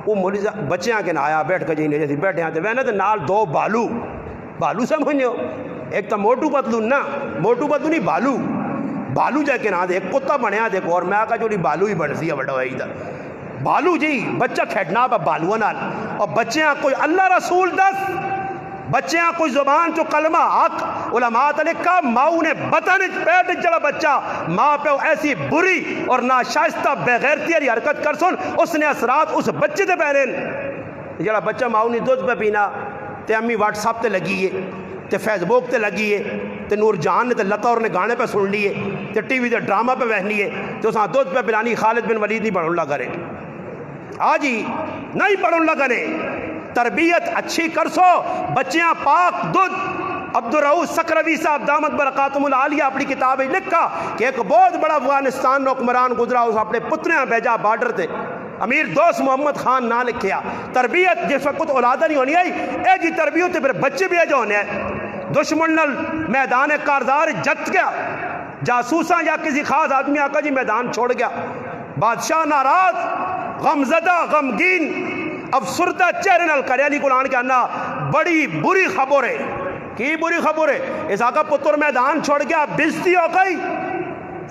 وہ مولی بچے آ کے نہ آیا بیٹھ کے جی نہیں جیسی بیٹھے آتے وینا تھے نال 2 بالو سمجھو، ایک تو موٹو پتلو نہ موٹو پتلو نہیں بالو جا کے نہ دے ایک کتا بنیا دیکھو، اور میں آکا جو بالو ہی بن سی ہے بڑا ہوئی تھا بالو جی بچہ کھیٹنا پا بالو نال، اور بچے آ کوئی اللہ رسول دس بچے آ کوئی زبان جو کلمہ حق علماء نے کہا ماؤں نے بطن پیٹ جڑا بچہ ماں پہ ایسی بری اور ناشائستہ بغیرتی والی حرکت کر سن اس نے اثرات اس بچے دے پہنین، جڑا بچہ ماؤں نے دودھ پہ پینا تے امی واٹس ایپ تے لگی ہے تے فیس بک تے لگی ہے تے نور جہان نے تے لتا اور نے گانے پہ سن لیے تے ٹی وی تے ڈرامہ پہ بہنی ہے تے اساں دودھ پہ پلانی خالد بن ولید نہیں پڑھن لگا کرے آج ہی نہیں پڑھن لگا نے تربیت اچھی کر سو بچیاں پاک دودھ عبدالرؤوف سکروی صاحب دامت برکاتہم العالیہ اپنی کتاب لکھا کہ ایک بہت بڑا افغانستان نو حکمران گزرا اس اپنے پتریاں بھیجا بارڈر تے امیر دوست محمد خان نہ لکھیا تربیت جس وقت اولادہ نہیں ہونی آئی اے جی تربیت پھر بچے بھی ہونے ہیں دشمن نل میدان کارزار جت گیا جاسوساں یا کسی خاص آدمی آقا جی میدان چھوڑ گیا بادشاہ ناراض غمزدہ غمگین افسردہ چہرے نال کرے علی قرآن کے انا بڑی بری خبر ہے کی بری خبر ہے اس آقا پتر میدان چھوڑ گیا بزتی ہو گئی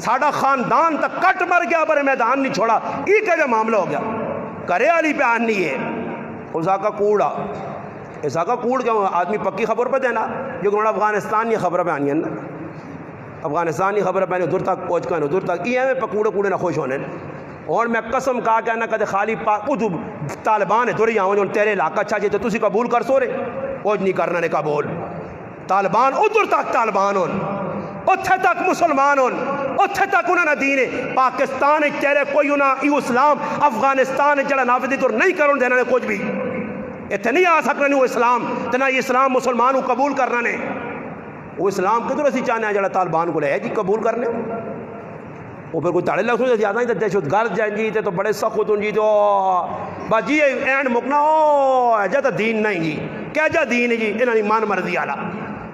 ساڑھا خاندان تک کٹ مر گیا پر میدان نہیں چھوڑا یہ کہ معاملہ ہو گیا کرے علی پہ آنی ہے اس آقا کوڑا اس آقا کوڑ کیا آدمی پکی خبر پہ دینا جو کہ افغانستان یہ خبر پہ آنی ہے نا افغانستان یہ خبر پہ آنی ادھر تک پہنچ کر ادھر تک یہ ہمیں پکوڑے کوڑے نہ خوش ہونے اور میں قسم کہا کہ نہ کدے خالی ادھو طالبان ہے دھوری آؤں جو تیرے علاقہ چاہیے تو تسی قبول کر سو رہے کچھ نہیں کرنا نے قبول طالبان ادھر تک طالبان ہون اتھے تک مسلمان ہون اتھے تک انہوں نے دین ہے پاکستان ہے تیرے کوئی انہوں ایو اسلام افغانستان ہے جڑا نافذی طور نہیں کرن دینا نے کچھ بھی اتھے نہیں آ سکنا نہیں وہ اسلام تنا یہ اسلام مسلمان کو قبول کرنا نے وہ اسلام کدھر اسی چاہنے جڑا طالبان کو لے جی قبول کرنے وہ پھر کوئی تاڑے لفظوں سے زیادہ ہی تو دہشت گرد جائیں جی تو بڑے سخت ہوں جی تو بس جی اینڈ مکنا او جا تو دین نہیں جی کیا جا دین جی انہوں نے من مرضی آلا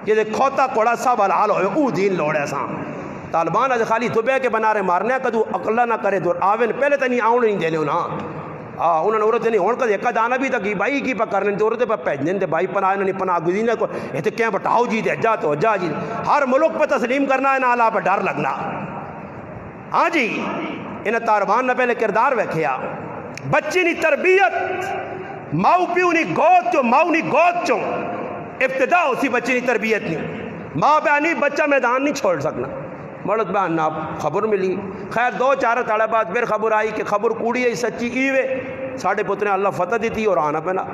جی کھوتا کوڑا سب حلال ہوئے او دین لوڑے ساں طالبان آج خالی دبے کے بنا رہے مارنے کدو اقلا نہ کرے دور آوین پہلے تو نہیں آؤں نہیں دینے انہوں نے عورت نہیں ہون کا ایک دانا بھی تھا کہ بھائی کی پا کرنے تو عورتیں پا پیجنے تھے بھائی پناہ نہیں پناہ گزینے کو یہ تو کیا بٹاؤ جی دے جا تو جا جی ہر ملک پہ تسلیم کرنا ہے نہ اللہ پہ ڈر لگنا ہاں جی انہیں طالبان نے پہلے کردار ویکھیا بچی نی تربیت ماؤ پیو نی گود چو ماؤ نی گود چو ابتدا اسی بچی نی تربیت نہیں ماں پہ آنی بچہ میدان نہیں چھوڑ سکنا مرد بہن نا خبر ملی خیر 2-4 تاڑے بعد پھر خبر آئی کہ خبر کوڑی ہے سچی ایوے ساڑھے پتنے اللہ فتح دیتی اور آنا پہنا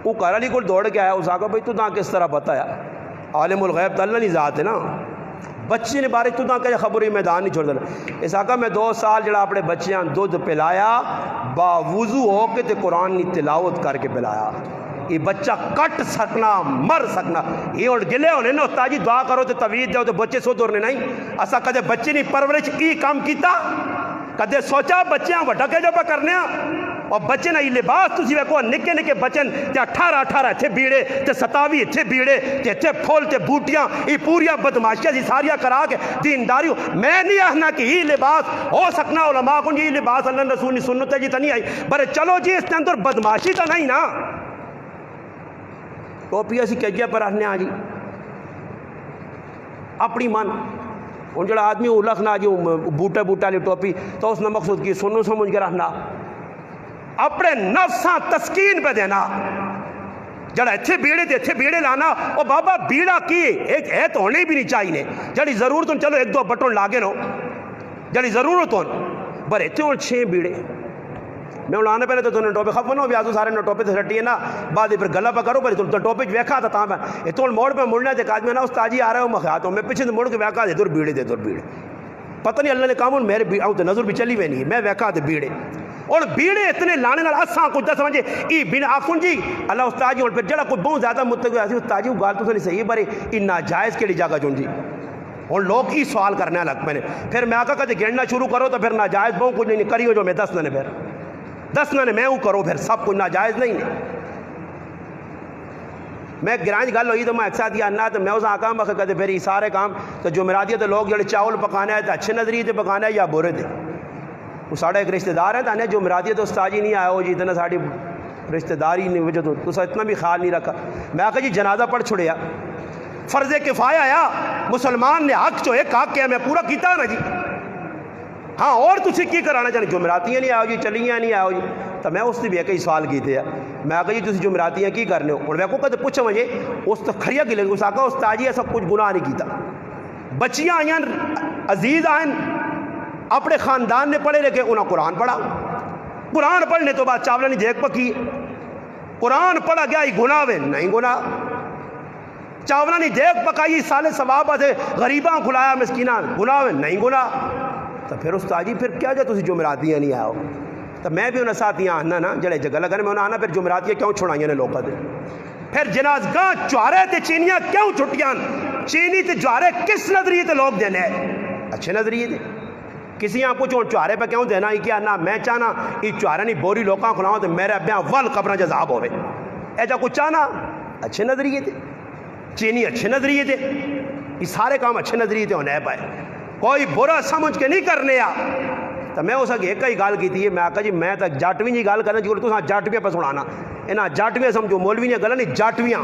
وہ کہہ علی کو دوڑ کے آیا اس آگا بھائی تو نہ کس طرح بتایا عالم الغیب تو اللہ نہیں ذات ہے نا بچے نے بارے تو نہ کہ خبر ہی میدان نہیں چھوڑ دینا اس آگا میں 2 سال جڑا اپنے بچیاں دودھ پلایا باوضو ہو کے تے قرآن کی تلاوت کر کے پلایا یہ بچہ کٹ سکنا مر سکنا یہ اور گلے ہونے نا استاد جی دعا کرو تو توید دو تو بچے سو دورنے نہیں اسا کدے بچے نہیں پرورش کی کام کیتا کدے سوچا بچیاں وڈا کے جو پہ کرنے اور بچے نا یہ لباس تسی ویکھو نکے نکے بچن تے 18 اتھے بیڑے تے 27 اتھے بیڑے تے اتھے پھول تے بوٹیاں یہ پوریا بدماشیاں سی ساریاں کرا کے دینداری میں نہیں آہنا کہ یہ لباس ہو سکنا علماء کو یہ لباس اللہ رسول کی سنت ہے جی تا نہیں آئی برے چلو جی اس کے اندر بدماشی تا نہیں نا ٹوپی اسی کجے پر رہنے آ جی اپنی من ان جڑا آدمی وہ لکھنا جی بوٹے بوٹا لی ٹوپی تو اس نے مقصود کی سنو سمجھ کے رہنا اپنے نفساں تسکین پہ دینا جڑا اتھے بیڑے تھے اتھے بیڑے لانا اور بابا بیڑا کی ایک ہے تو ہونے بھی نہیں چاہیے جڑی ضرورت ہوں چلو 1-2 بٹن لاگے نو جڑی ضرورت ہوں بر اتھے ہوں 6 بیڑے میں انہوں آنے پہلے تو انہیں ٹوپے خفن ہو بیازو سارے ٹوپے تھے سٹی ہے نا بعد پھر گلہ پہ کرو پہلے تو ٹوپے ویکھا تھا تاں میں اتھوں موڑ پہ مڑنے تھے آدمی نا استاد جی آ رہے ہو میں خیات ہوں میں پیچھے مڑ کے ویکھا دے دور بیڑے دے دور بیڑے پتہ نہیں اللہ نے کام میرے آؤں تو نظر بھی چلی ہوئی نہیں میں ویکھا دے بیڑے اور بیڑے اتنے لانے نال اساں کچھ دس سمجھے ای بنا آخون جی اللہ استاد جی اور پھر جڑا کوئی بہت زیادہ متقی ایسی استاد جی گال تو نہیں صحیح بارے ای ناجائز کیڑی جگہ چون جی اور لوگ ہی سوال کرنے لگ میں نے پھر میں آقا کہتے گھڑنا شروع کرو تو پھر ناجائز بہت کچھ نہیں کریو جو میں 10 نے پھر 10 نے میں ہوں کرو پھر سب کچھ ناجائز نہیں میں گرانج گل ہوئی تو میں ایک ساتھ یہ آنا تو میں اس آقا میں کہتے پھر یہ سارے کام تو جو مرادی تو لوگ جڑے چاول پکانے آئے تو اچھے نظریے سے پکانے یا برے تھے وہ ساڑھا ایک رشتہ دار ہے تو جو مرادی تو استاد جی نہیں آیا ہو جی اتنا ساڑھی رشتہ داری نہیں وجہ تو اتنا بھی خیال نہیں رکھا میں آقا جی جنازہ پڑھ چھڑیا فرض کفایہ آیا مسلمان نے حق جو ایک حق کیا میں پورا کیتا نا جی ہاں اور تسی کی کرانا چاہنے جمعراتیاں نہیں آؤ جی چلیاں نہیں آؤ جی تو میں اس نے بھی ایک ہی سوال کیتے ہیں میں آقا جی تسی جمعراتیاں کی کرنے ہو اور میں کو کہتے پوچھا مجھے اس تو کھڑیا کی لگی اس آقا استاد جی ایسا کچھ گناہ نہیں کیتا بچیاں آئیں عزیز آئیں اپنے خاندان نے پڑھے لکھے انہوں قرآن پڑھا قرآن پڑھنے تو بعد چاولہ نہیں دیکھ پکی قرآن پڑھا گیا ہی گناہ وے نہیں گناہ چاولہ نہیں دیکھ پکائی سالے ثواب تھے غریباں کھلایا مسکینان گناہ وے نہیں گناہ تو پھر استاد جی پھر کیا جا تسی جمعراتیاں نہیں آؤ تو میں بھی انہیں ساتھ یہاں آنا نا جڑے جگہ لگنے میں انہیں آنا پھر جمعراتیاں کیوں چھوڑائیں نے لوگوں دے پھر جنازگاہ چوارے تے چینیاں کیوں چھٹیاں چینی تے جوارے کس نظریے تے لوگ دینے اچھے نظریے تے کسی آپ کو چوارے پہ کیوں دینا ہی کیا نہ میں چاہنا یہ چوارے نہیں بوری لوگاں کھلاؤں تو میرے ابیاں ول قبریں جذاب ہوئے ایجا کچھ چاہنا اچھے نظریے تے چینی اچھے نظریے تے یہ سارے کام اچھے نظریے تے ہونے پائے کوئی برا سمجھ کے نہیں کرنے آ تو میں اس ایک ہی گال کی تھی میں آقا جی میں تک جاٹویں جی گال کرنا چاہیے تو جاٹویں پہ سنانا انہاں جاٹویں سمجھو مولوی نے گلا نہیں جاٹویاں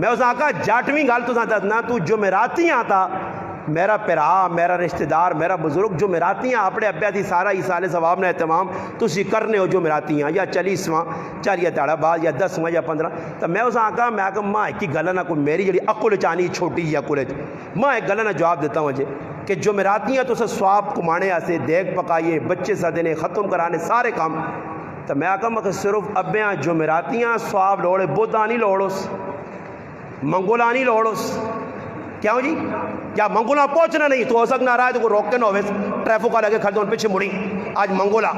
میں اس آقا جاٹویں گال تو دسنا تو جمعراتیاں آتا میرا پیرا میرا رشتہ دار میرا بزرگ جمعراتیاں اپنے ابیا دی سارا ایسال ثواب نے اہتمام تسی کرنے ہو جمعراتیاں یا 40واں 4 تاڑا بعد یا 10واں یا 15 تو میں اس آقا میں آقا ماں ایک گل نہ کوئی میری جڑی عقل چانی چھوٹی یا کلے ماں ایک گل نہ جواب دیتا ہوں جی کہ جمعراتیاں تو سواب کمانے آسے دیکھ پکائیے بچے سدنے ختم کرانے سارے کام تو میں آقا میں صرف ابیاں جمعراتیاں سواب لوڑے بدھا نہیں لوڑوس منگولا نہیں لوڑوس کیوں جی کیا منگولا پہنچنا نہیں تو ہو سکنا رہا ہے تو کوئی روک کے نہ ہوئے ٹریفک کا لگے کھڑ دوں پیچھے مڑی آج منگولا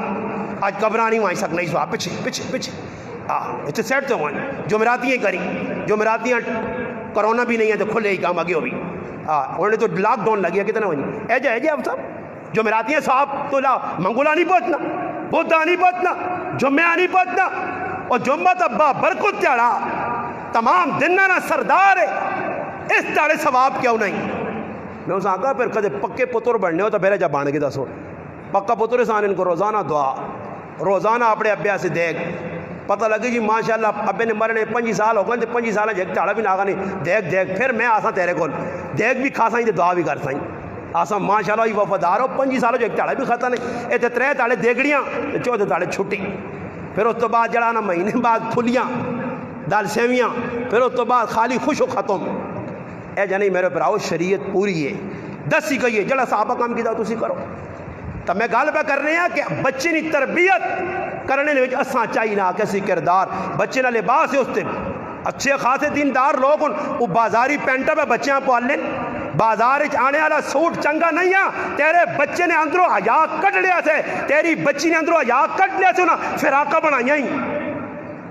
آج قبرہ نہیں وہیں سکنا ہی سوا پیچھے پیچھے پیچھے اتنے سیٹ تو ہوئے جمعراتیاں کری جمعراتیاں کرونا بھی نہیں ہے تو کھلے ہی کام آگے ہو بھی انہوں نے تو لاک ڈاؤن لگ گیا کتنا بنی ہے جی اب صاحب جمعراتی ہیں صاحب تو لا منگولا نہیں پہنچنا بدھا نہیں پہنچنا جمعہ نہیں پہنچنا اور جمعہ تبا برکت تیڑا تمام دنہ نہ سردار ہے اس تاڑے ثواب کیوں نہیں میں اس آقا پھر کدے پکے پتر بڑھنے ہو تو پہلے جب بان کے دسو پکا پتر سان ان کو روزانہ دعا روزانہ اپنے ابیا سے دیکھ پتہ لگے جی ماشاءاللہ ابے نے مرنے 25 سال ہو گئے 25 سال جگ تاڑا بھی ناگا نہیں دیکھ پھر میں آسا تیرے کول دیکھ بھی کھا سائیں تے دعا بھی کر سائیں آسا ماشاءاللہ یہ وفادار ہو 25 سال جگ تاڑا بھی کھاتا نہیں اے تے 3 تاڑے دیگڑیاں تے 14 تاڑے چھٹی پھر اس تو بعد جڑا نا مہینے بعد پھلیاں دال سیویاں پھر اس تو بعد خالی خوش و ختم اے جانی میرے پراؤ شریعت پوری ہے دسی گئی ہے جڑا صحابہ کام کیتا تسی کرو تو میں گل پہ کر رہے ہیں کہ بچے کی تربیت کرنے میں اساں چاہیے نہ کسی کردار بچے نہ لباس ہے اس تے اچھے خاصے دیندار لوگ وہ بازاری پینٹا پہ بچیاں پال لیں بازار آنے والا سوٹ چنگا نہیں ہے تیرے بچے نے اندروں حیا کٹ لیا سے تیری بچی نے اندروں حیا کٹ لیا سے انہیں فراقہ بنائیاں ہی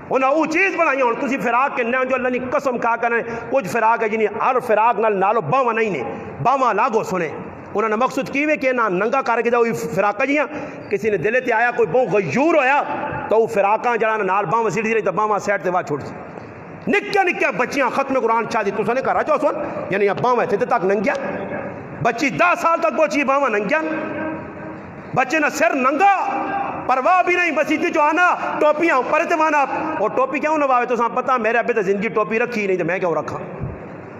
انہیں وہ چیز بنائی ہوں تسی فراق کے نہ جو اللہ نے قسم کھا کرنے کچھ فراق ہے جنہیں ہر فراق نالو باواں نہیں نے باواں لاگو سنے انہوں نے مقصود کیوے کہ نہ ننگا کر کے وہی فراقہ جیاں کسی نے دلے تے آیا کوئی بہت غیور ہویا تو وہ فراقاں جڑا نال باواں سیڑھی رہی تو باواں سیٹ تے وا چھوڑ سی نکیا بچیاں ختم قرآن چاہ دی تو سنے کرا جو سن یعنی اب باواں تھے تک ننگیا بچی 10 سال تک پہنچی باواں ننگیا بچے نہ سر ننگا پرواہ بھی نہیں بسیتی جو آنا ٹوپیاں اوپر تے وانا اور ٹوپی کیوں نہ تو ساں پتہ میرے ابے تے زندگی ٹوپی رکھی نہیں تو میں کیوں رکھا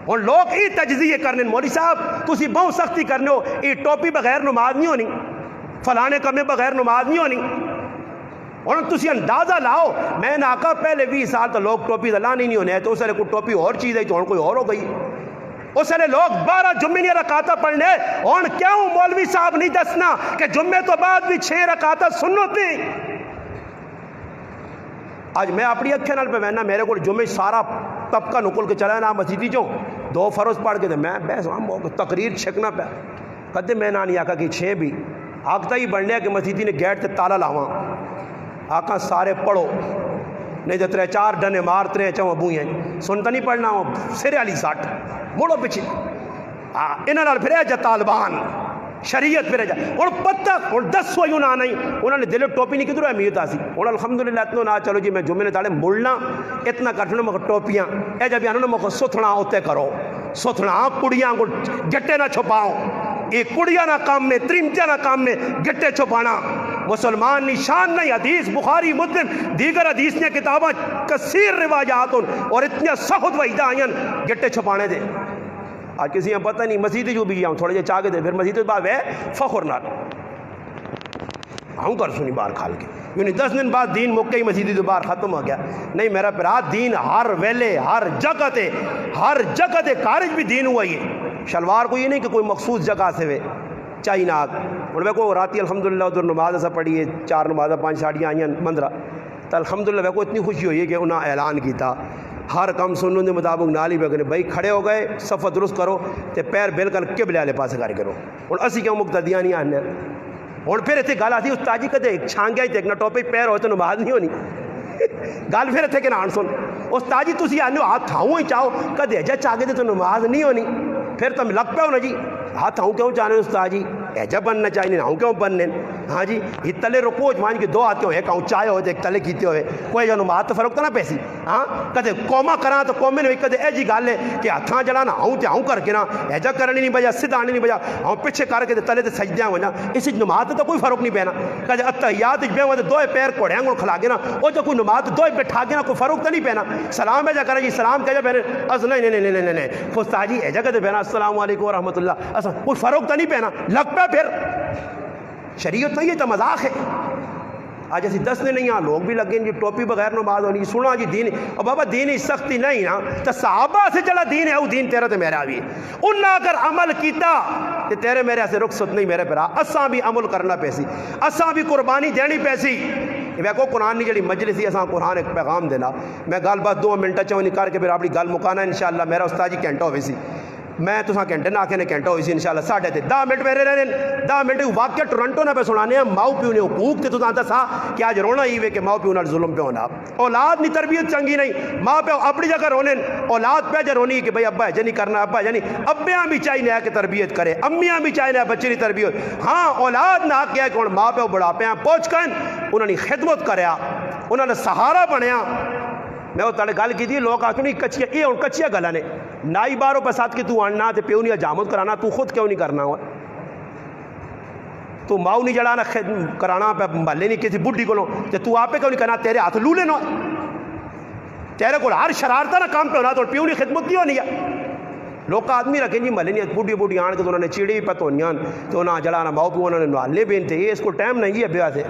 اور لوگ یہ تجزیے کرنے مولوی صاحب تسی بہت سختی کرنے ہو یہ ٹوپی بغیر نماز نہیں ہونی فلانے کمے بغیر نماز نہیں ہونی اور تسی اندازہ لاؤ میں نے آقا پہلے 20 سال تو لوگ ٹوپی لانے نہیں ہونے تو اس لیے کوئی ٹوپی اور چیز ہے تو کوئی اور ہو گئی اس لیے لوگ 12 جمعے نہیں رکعتاں پڑھنے اور کیوں مولوی صاحب نہیں دسنا کہ جمعے تو بعد بھی 6 رکعتاں سنت ہیں آج میں اپنی اکھے نال پہ وینا میرے کو جمعے سارا طبقہ نکل کے چلا نا مسجدی چوں 2 فرض پڑھ کے میں بحث ہم تقریر چھکنا پہ کدے میں نہ نہیں آقا کہ 6 بھی آقتا ہی بڑھ لیا کہ مسجدی نے گیٹ تے تالا لاواں آقا سارے پڑھو نہیں تو 3-4 ڈنے مار 3 چوں ابوئیں سنتا نہیں پڑھنا سرے والی ساٹ مڑو پیچھے انہاں نال پھر جا طالبان شریعت پھر جا اور پتہ اور 10 سو نہ نہیں انہوں نے دل ٹوپی نہیں کدھر اہمیت آسی اور الحمدللہ اتنا نہ چلو جی میں جمعے نے تاڑے مڑنا اتنا کرنا مگر ٹوپیاں اے جب انہوں نے مگر ستھنا ہوتے کرو ستھنا کڑیاں کو گٹے نہ چھپاؤ یہ کڑیاں نہ کام میں ترمتیاں نہ کام میں گٹے چھپانا مسلمان نشان نہیں حدیث بخاری مسلم دیگر حدیث نے کتاباں کثیر روایات اور اتنی سخت وحیدہ آئین گٹے چھپانے دے آج کسی یہاں پتہ نہیں مسجد جو بھی جاؤں تھوڑے جے چاہ کے دے پھر مسجد بعد ہے فخر نہ ہوں کر سنی بار کھال کے یعنی 10 دن بعد دین موقعی مسجد تو بار ختم ہو گیا نہیں میرا پیرا دین ہر ویلے ہر جگہ تے کارج بھی دین ہوا ہی ہے شلوار کو یہ نہیں کہ کوئی مخصوص جگہ سے ہوئے چاہی ناک اور میں کو راتی الحمدللہ ادھر نماز ایسا پڑھی ہے 4 نمازیں 5 ساڑیاں آئیں مندرہ تو الحمدللہ میں کو اتنی خوشی ہوئی ہے کہ انہوں نے اعلان کیتا ہر کام سننے دے مطابق نالی بگنے بھائی کھڑے ہو گئے صفحہ درست کرو تے پیر بالکل قبلے والے پاسے کر کرو اور اسی کیوں مقتدیاں نہیں آنے اور پھر اتنے گل آتی استاد جی کدے چھانگیا ہی دیکھنا ٹوپی پیر ہوئے تو نماز نہیں ہونی گل پھر اتنے کہ نان سن استاد جی تسی آنے ہاتھ تھاؤں ہی چاہو کدے جا چاہ گے تو نماز نہیں ہونی پھر تم لگ پہ ہو نا جی ہاتھ ہوں کیوں چاہنے استاد جی ایجا بننا چاہیے ہوں کیوں بننے ہاں جی یہ تلے رکو مان کے 2 ہاتھ کیوں ایک ہوں چاہے ہوئے ایک تلے کیتے ہوئے کوئی جانو مات تو فرق تو نہ پیسی ہاں کدے قوما کرا تو قومے نے کدے اے جی گل ہے کہ ہاتھاں جڑانا ہوں تے ہوں کر کے نا ایجا کرنی نہیں بجا سیدھا نہیں بجا ہوں پیچھے کر کے تلے تے سجدیاں ہونا اس نماز تو کوئی فرق نہیں پینا کدے اتحیات وچ بیٹھے 2 پیر کوڑیاں کو کھلا کے نا او جو کوئی نماز 2 بٹھا کے نا کوئی فرق تو نہیں پینا سلام ایجا کرے جی سلام کہے پھر اس نہیں استاد جی ایجا کدے پینا السلام علیکم ورحمۃ اللہ اس کوئی فرق تو نہیں پینا لگ پہ پھر شریعت نہیں ہے تو مذاق ہے آج ایسی 10 نے نہیں لوگ بھی لگیں جی ٹوپی بغیر نماز ہونی سنا جی دین اور بابا دین ہی سختی نہیں نا تو صحابہ سے چلا دین ہے وہ دین تیرا تو میرا بھی ان نے اگر عمل کیتا کہ تیرے میرے سے رخصت نہیں میرے پرا اساں بھی عمل کرنا پیسی اساں بھی قربانی دینی پیسی ویکو قرآن نہیں جڑی مجلس ہی اساں قرآن ایک پیغام دینا میں گل بات 2 منٹ چونی کر کے پھر اپنی گل مکانا انشاءاللہ میرا استاد جی گھنٹہ ہوئے سی میں تو گھنٹے نہ آخر گھنٹہ ہوئی سی انشاءاللہ 10:30 10 منٹ میرے رہنے 10 منٹ واقعہ ٹورنٹو نہ پہ سنانے ماؤ پیو نے حقوق تے تو دسا کہ آج رونا ہی وے کہ ماؤ پیو نال ظلم پہ ہونا اولاد نہیں تربیت چنگی نہیں ماں پیو اپنی جگہ رونے اولاد پہ رونی کہ بھائی ابا جنی کرنا ابا جنی ابیاں بھی چاہیے کہ تربیت کرے امیاں بھی چاہیے بچے کی تربیت ہاں اولاد نہ کیا کہ ماں پیو بڑھاپے پہنچ کر انہوں نے خدمت کریا انہوں نے سہارا بنیا میں وہ تڑے گل کی تھی لوگ آتے نہیں کچیا یہ ہوں کچیا گلا نے نائی باروں پہ ساتھ کہ تو آنا تے پیو نہیں حجامت کرانا تو خود کیوں نہیں کرنا ہوا تو ماؤ نہیں جڑانا کرانا پہ محلے نہیں کسی بڈھی کو تے تو آپ کیوں نہیں کرنا تیرے ہاتھ لولے نہ تیرے کو ہر شرارتا نہ کام پہ ہونا تو پیو نہیں خدمت نہیں ہونی ہے لوگ آدمی رکھیں جی محلے نہیں بڈھی بڈھی آن کے تو انہوں نے چیڑی پہ تو انہوں جڑانا ماؤ پیو انہوں نے نوالے بین تھے اس کو ٹائم نہیں ہے بیوہ سے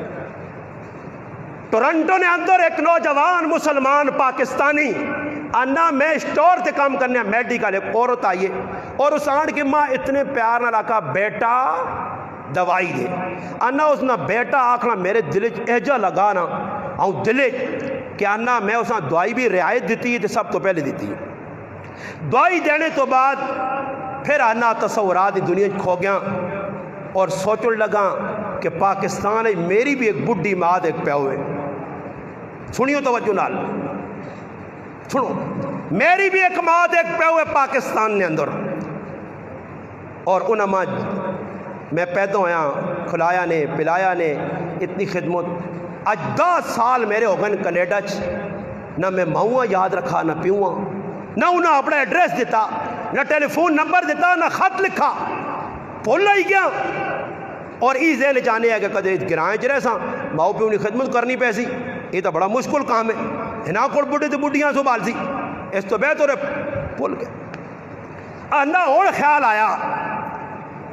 ٹورنٹو نے اندر ایک نوجوان مسلمان پاکستانی انا میں اسٹور تے کام کرنے میڈیکل ایک عورت آئیے اور اس آنڈ کی ماں اتنے پیار نہ رکھا بیٹا دوائی دے انا اس نے بیٹا آکھنا میرے دل احجا لگانا آؤں دل کہ انا میں اس نے دوائی بھی رعایت دیتی ہے سب تو پہلے دیتی ہے دوائی دینے تو بعد پھر انا تصورات دنیا کھو گیا اور سوچن لگا کہ پاکستان ہے میری بھی ایک بڈھی ماں ایک پہ ہوئے سنیو توجہ نال سنو میری بھی ایک ماں ایک پہ ہوئے پاکستان نے اندر اور ان ماں میں پیدا ہویا کھلایا نے پلایا نے اتنی خدمت آج 10 سال میرے ہوگن کینیڈا نہ میں ماؤں یاد رکھا نہ پیوں نہ انہیں اپنا ایڈریس دیتا نہ ٹیلی فون نمبر دیتا نہ خط لکھا بھول ہی گیا اور ای ذہن جانے ہے کہ کدے گرائیں چرے ساں ماؤ پیو نے خدمت کرنی پیسی یہ تو بڑا مشکل کام ہے ہنا کوڑ بڑھے تو بڑھیاں سو بال سی اس تو بہتر بھول گیا نہ اور خیال آیا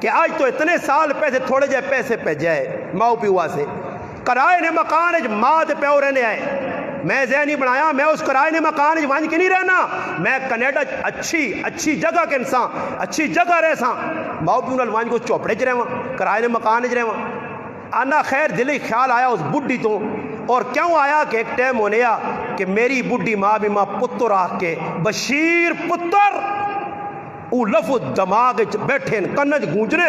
کہ آج تو اتنے سال پیسے تھوڑے جائے پیسے پہ جائے ماؤ پیوا سے کرائے نے مکان ماں تے پیو رہنے آئے میں ذہنی بنایا میں اس کرائے نے مکان وانج کے نہیں رہنا میں کینیڈا اچھی جگہ کے انسان اچھی جگہ رہ ساں ماؤ پیو نال وانج کو چوپڑے چ رہواں کرائے نے مکان چ رہواں آنا خیر دلی خیال آیا اس بڈھی تو اور کیوں آیا کہ ایک ٹائم ہونے آ کہ میری بڈھی ماں بھی ماں پتر آ کے بشیر پتر او لفظ دماغ بیٹھے کنج گونجنے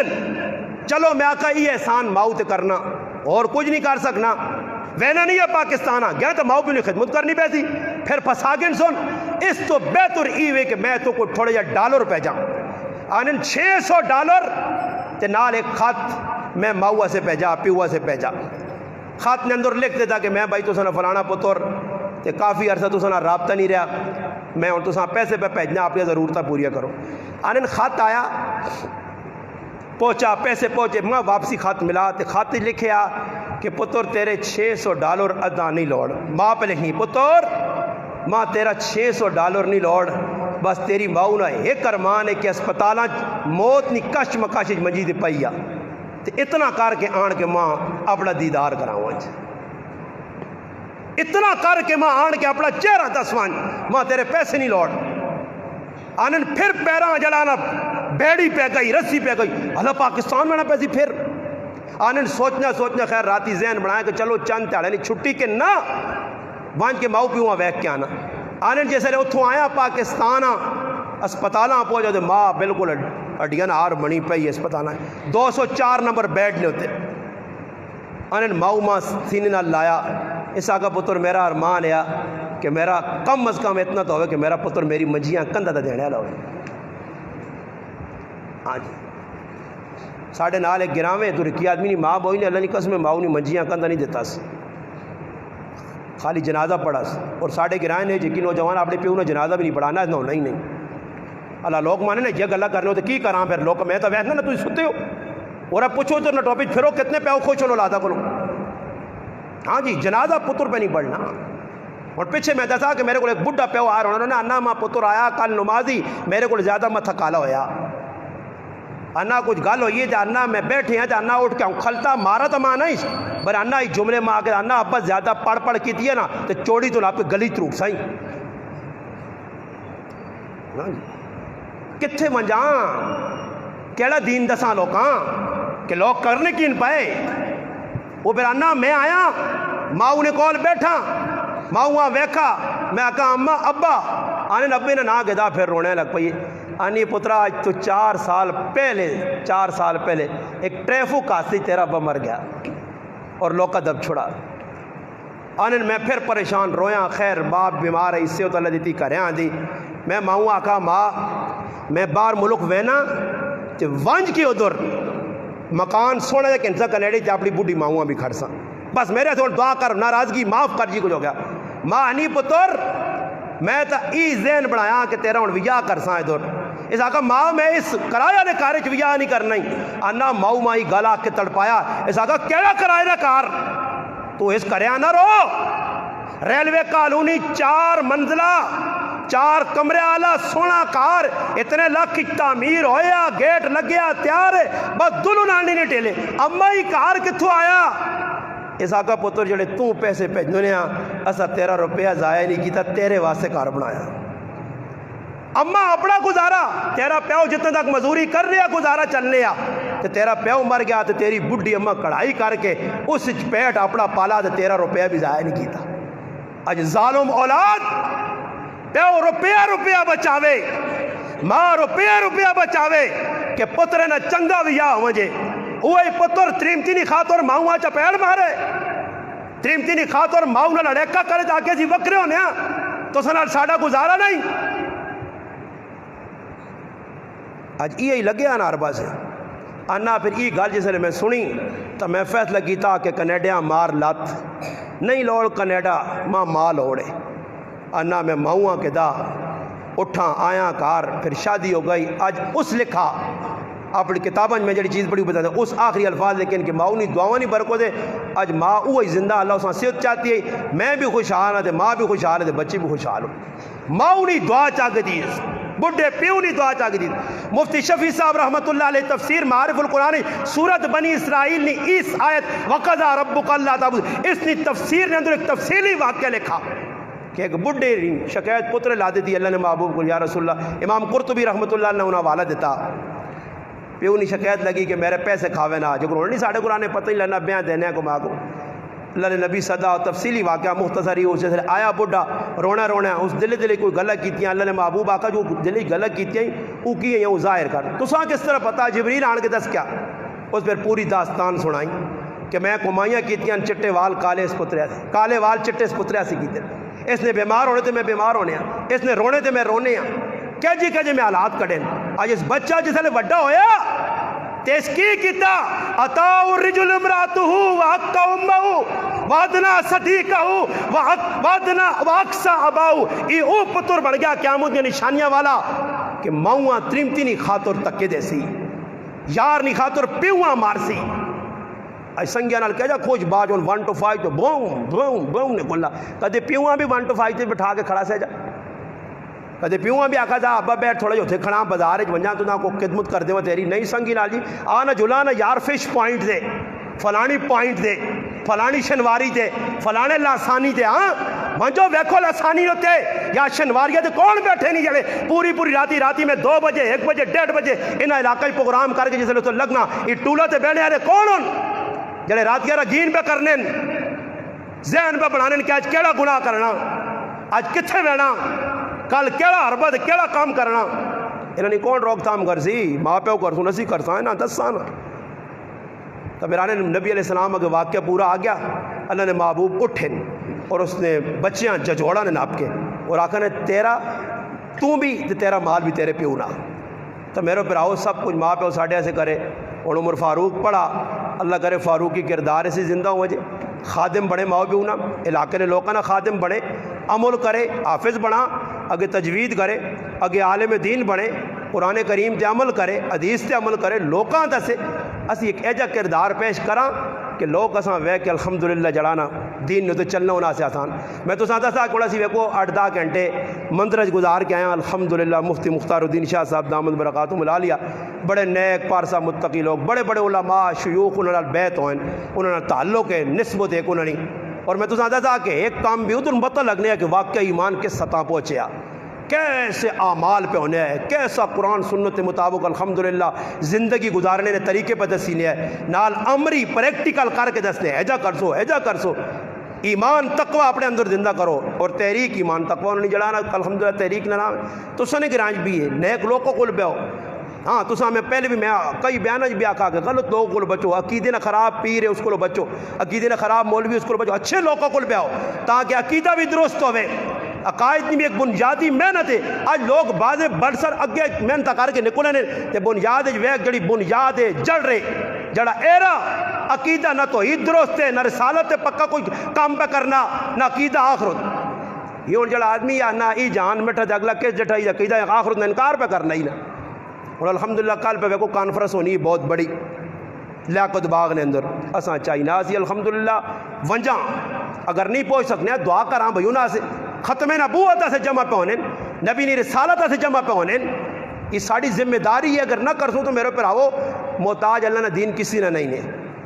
چلو میں آکا یہ احسان ماؤ تے کرنا اور کچھ نہیں کر سکنا وینا نہیں ہے پاکستان آ گیا تو ماؤ پیو نے خدمت کرنی پیسی پھر پھسا گن سن اس تو بہتر ای وے کہ میں تو کوئی تھوڑے جا ڈالر پہ جاؤں آنن $600 تے نال ایک خط میں ماؤ سے پیجا پیوا سے پیجا خط نے اندر لکھ دیتا کہ میں بھائی تو سنا فلانا پتر تے کافی عرصہ تو سنا رابطہ نہیں رہا میں اور تو سنا پیسے پہ پیجنا اپنی ضرورتیں پوریا کرو آنن خط آیا پہنچا پیسے پہنچے میں واپسی خط ملا تے خط لکھے آ کہ پتر تیرے $600 ادا نہیں لوڑ ماں پہ لکھنی پتر ماں تیرا $600 نہیں لوڑ بس تیری ماؤ نہ ایک ارمان ہے کہ اسپتالاں موت نہیں کش مکش منجی دے پئی آ تے اتنا کر کے آن کے ماں اپنا دیدار کراؤں اتنا کر کے ماں آن کے اپنا چہرہ دسوان ماں تیرے پیسے نہیں لوڑ آنن پھر پیراں جڑانا بیڑی پہ گئی رسی پہ گئی اللہ پاکستان میں نہ پیسی پھر آنن سوچنا خیر راتی ذہن بنایا کہ چلو چند تیڑے نہیں چھٹی کے نہ وانج کے ماؤ پیوں ویک کے آنا آنن جیسے اتھوں آیا پاکستان اسپتالاں پہنچا تو ماں بالکل اڈیاں آر بنی پئی اسپتالاں 204 نمبر بیڈ نے ہوتے آنن ماؤ ماں سینے نہ لایا اس آگا پتر میرا ارمان ہے کہ میرا کم از کم اتنا تو ہوئے کہ میرا پتر میری منجیاں کندہ تا دینے والا ہوئے ہاں جی ساڑھے نال ایک گراویں تو رکی آدمی نہیں ماں بوئی نے اللہ نے قسم ماؤ نے منجیاں کندہ نہیں دیتا سی خالی جنازہ پڑھا سی اور ساڑھے گرائیں نے جی نوجوان اپنے پیو نے جنازہ بھی نہیں پڑھانا ہے نہیں اللہ لوگ مانے نا یہ گلہ کرنے ہو تو کی کراں پھر لوگ میں تو ویسنا نا تھی ستے ہو اور اب پوچھو تو نہ ٹاپک پھرو کتنے پیو خوش ہو لادا کرو ہاں جی جنازہ پتر پہ نہیں پڑھنا اور پیچھے میں دسا کہ میرے کو ایک بڈھا پیو آ رہا انہوں نے انا ماں پتر آیا کل نمازی میرے کو زیادہ متھا کالا ہویا انا کچھ گل ہوئی ہے انا میں بیٹھے ہیں انا اٹھ کے آؤں کھلتا مارا تو ماں نہیں پر انا ہی جملے میں آ کے انا ابا زیادہ پڑھ کی تھی نا تو چوڑی تو آپ کے گلی تروک سائیں کتھے منجاں کیڑا دین دساں لوکاں کہ لوگ کرنے کی ان پائے وہ پھر انا میں آیا ماؤں نے کول بیٹھا ماؤں وہاں ویکھا میں آکا اماں ابا آنے ابے نے نہ گدا پھر رونے لگ پئی آنی پترا آج تو 4 سال پہلے ایک ٹریفک حادثے تیرا ابا مر گیا اور لوگ کا دب چھڑا آنن میں پھر پریشان رویاں خیر باپ بیمار ہے اس سے تو اللہ دیتی کریں آندھی میں ماؤں آکا ماں میں بار ملک وینا تے ونج کی ادھر مکان سونا جا کنسا کنیڈی تے اپنی بوڑھی ماؤں بھی کھڑ سا بس میرے تھوڑ دعا کر ناراضگی معاف کر جی کچھ ہو گیا ماں نہیں پتر میں تا ای ذہن بنایا کہ تیرا ہوں ویا کر سا ادھر اس آقا ماں میں اس کرایہ دے کارے چ ویا نہیں کرنا ہی انا ماؤں مائی گالا کے تڑپایا اس آقا کیڑا کرایہ دے کار تو اس کریا نہ رو ریلوے کالونی 4 منزلہ 4 کمرے آلہ سونا کار اتنے لاکھ کی تعمیر ہویا گیٹ لگیا تیار ہے بس دلو نانی نہیں ٹیلے اما ہی کار کتھو آیا اس آقا پتر جڑے تو پیسے بھیجنے اسا 13 روپیہ ضائع نہیں کیتا تیرے واسطے کار بنایا اما اپنا گزارا تیرا پیو جتنے تک مزوری کر رہا گزارا چل لیا تو تیرا پیو مر گیا تو تیری بڈھی اما کڑھائی کر کے اس پیٹ اپنا پالا تو 13 روپیہ بھی ضائع نہیں کیتا اج ظالم اولاد پیو روپیہ بچاوے ماں روپیہ بچاوے کہ پتر نہ چنگا بھی یا مجھے وہی پتر تریمتی نہیں خاطر ماؤں آچا پیڑ مارے تریمتی نہیں خاطر ماؤں نہ لڑیکا کرے جاکے جی وکرے ہونے تو سنال ساڑھا گزارا نہیں آج ہی لگے آنا عربہ سے آنا پھر ای گال جسے میں سنی تو میں فیصلہ کیتا کہ کنیڈیا مار لات نہیں لوڑ کنیڈا ماں لوڑے آنا میں ماؤں کے دا اٹھا آیا کار پھر شادی ہو گئی آج اس لکھا اپنی کتابیں میں جڑی چیز بڑی بتا دیں اس آخری الفاظ لیکن کہ ماؤں نہیں دعاؤں نہیں برکو دے آج ماں وہی زندہ اللہ اس میں صحت چاہتی ہے میں بھی خوشحال ہے ماں بھی خوشحال ہے بچے بھی خوشحال ہو ماؤں نہیں دعا چاہ دی بڑھے پیو نہیں دعا چاہ دی مفتی شفیع صاحب رحمت اللہ علیہ تفسیر معارف القرآن سورت بنی اسرائیل نے اس آیت وقضا ربک اللہ تعبد اس نے تفسیر نے اندر ایک تفصیلی واقعہ لکھا کہ ایک بڑھے شکایت پتر لا دیتی اللہ نے محبوب کو یا رسول اللہ امام قرطبی رحمت اللہ نے انہاں والا دیتا پیو نہیں شکایت لگی کہ میرے پیسے کھاوے نہ جو نہیں ساڑھے قرآن پتہ ہی لینا بیان دینے کو ماں کو اللہ نے نبی صدا تفصیلی واقعہ مختصری اسے سے آیا بڑھا رونا اس دلے کوئی غلط کیتیاں اللہ نے محبوب آقا جو دلے غلط کیتیاں وہ کی ہیں وہ ظاہر کر تو ساں کس طرح پتا جبریل آن کے دس کیا اس پر پوری داستان سنائی کہ میں کمائیاں کیتیاں چٹے وال کالے اس پتریا سے کالے وال چٹے اس پتریا سے کیتے اس نے بیمار ہونے تھے میں بیمار ہونے ہیں اس نے رونے تھے میں رونے ہیں کیا جی میں حالات کڑیں آج اس بچہ جس نے وڈا ہویا تیس کی کیتا اتاؤ الرجل امراتہو وحق امہو وادنا صدیقہو وحقسا اباؤ ای او پتر بڑھ گیا قیامت میں نشانیاں والا کہ ماؤں تریمتی نہیں خاطر تکے دے سی یار نہیں خاطر پیوہ مار سی آج سنگیا نال کہہ جا کھوج باجون 1 to 5 تو بوم نے کھلا کدے پیوہ بھی 1 to 5 تے بٹھا کے کھڑا سے جا کدے پیوہ بھی آکھا جا ابا بیٹھ تھوڑا جو تھے کھڑا بازار ونجا تو نہ کو خدمت کر دے وہ تیری نہیں سنگی نال جی آنا جلانا یار فش پوائنٹ دے فلانی پوائنٹ دے فلانی شنواری دے فلانے لاسانی دے ہاں منجو ویکھو لاسانی ہوتے یا شنواریہ دے کون بیٹھے نہیں جڑے پوری راتی میں 2 بجے 1 بجے 1:30 بجے انہا علاقہ پروگرام کر کے جسے لو تو لگنا یہ ٹولہ تے بیٹھے آرے کون ہون جڑے رات 11 جین پہ کرنے ذہن پہ بنانے کہ آج کیڑا گناہ کرنا آج کتھے بینا کل کیڑا حربت کیڑا کام کرنا انہوں نے کون روک تھام کر سی ماں پیو کر سو نسی کرتا ہے نا 10 سانا تو میرانے نبی علیہ السلام اگر واقعہ پورا آ گیا اللہ نے محبوب اٹھن اور اس نے بچیاں ججوڑا نے ناپ کے اور آقا نے تیرا تو بھی تیرا مال بھی تیرے پیو نہ تو میرے پراؤ سب کچھ ماں پیو ساڑھے ایسے کرے اور عمر فاروق پڑھا اللہ کرے فاروق کی کردار ایسی زندہ ہو جائے خادم بڑھے ماں پیو نہ علاقے نے لوکاں نہ خادم بڑھے عمل کرے حافظ بنا اگے تجوید کرے اگے عالم دین بنے قرآن کریم تے عمل کرے حدیث تے عمل کرے لوکاں دسے اسی ایک ایجا کردار پیش کراں کہ لوگ اساں وے کہ الحمدللہ جڑانا دین نے تو چلنا ہونا سے آسان میں تو ساتھ ساتھ کوڑا سی ویکو 8-10 گھنٹے مندرج گزار کے آیا الحمدللہ مفتی مختار الدین شاہ صاحب دامت برکاتہم العالیہ بڑے نیک پارسا متقی لوگ بڑے بڑے علماء شیوخ انہوں نے بیت ہوئیں انہوں نے تعلق ہے نسبت ایک انہوں نے اور میں تو ساتھ ساتھ کہ ایک کام بھی ادھر پتہ لگنے ہے کہ واقعہ ایمان کس سطح پہنچیا کیسے اعمال پہ ہونے ہے کیسا قرآن سنت مطابق الحمدللہ زندگی گزارنے نے طریقے پہ دسینے ہے نال عمری پریکٹیکل کر کے دستے ایجا کر سو ایمان تقوی اپنے اندر زندہ کرو اور تحریک ایمان تقوی نہیں جڑانا الحمدللہ تحریک نہ نام تو سنے گرانج بھی ہے نیک لوگوں کو بیاؤ ہاں تو میں پہلے بھی میں کئی بیانج بھی آکا کہ غلط لوگوں کو بچو عقیدے نہ خراب پیر ہے اس کو بچو عقیدے نہ خراب مولوی اس کو بچو اچھے لوگوں کو بیاؤ تاکہ عقیدہ بھی درست ہوئے عقائد بھی ایک بنیادی محنت ہے آج لوگ بعض بڑھ سر اگے محنت کر کے نکلے نے تے بنیاد ویک جڑی بنیاد ہے جڑ رہے جڑا ایرا عقیدہ نہ تو ہی درست ہے نہ رسالت ہے پکا کوئی کام پہ کرنا نہ عقیدہ آخرت یہ جڑا آدمی یا نہ ای جان مٹھا تے اگلا کس جٹھا ہی عقیدہ آخرت نے انکار پہ کرنا ہی نہ اور الحمدللہ کل پہ کو کانفرنس ہونی بہت بڑی لیاقت باغ نے اندر اساں چاہینا سی الحمدللہ ونجاں اگر نہیں پہنچ سکنے دعا کراں بھائیوں نہ سے ختم نبوت سے جمع پہ ہونے نبی نے رسالت سے جمع پہ ہونے یہ ساری ذمہ داری ہے اگر نہ کر سوں تو میرے پر آو محتاج اللہ نہ دین کسی نہ نہیں نے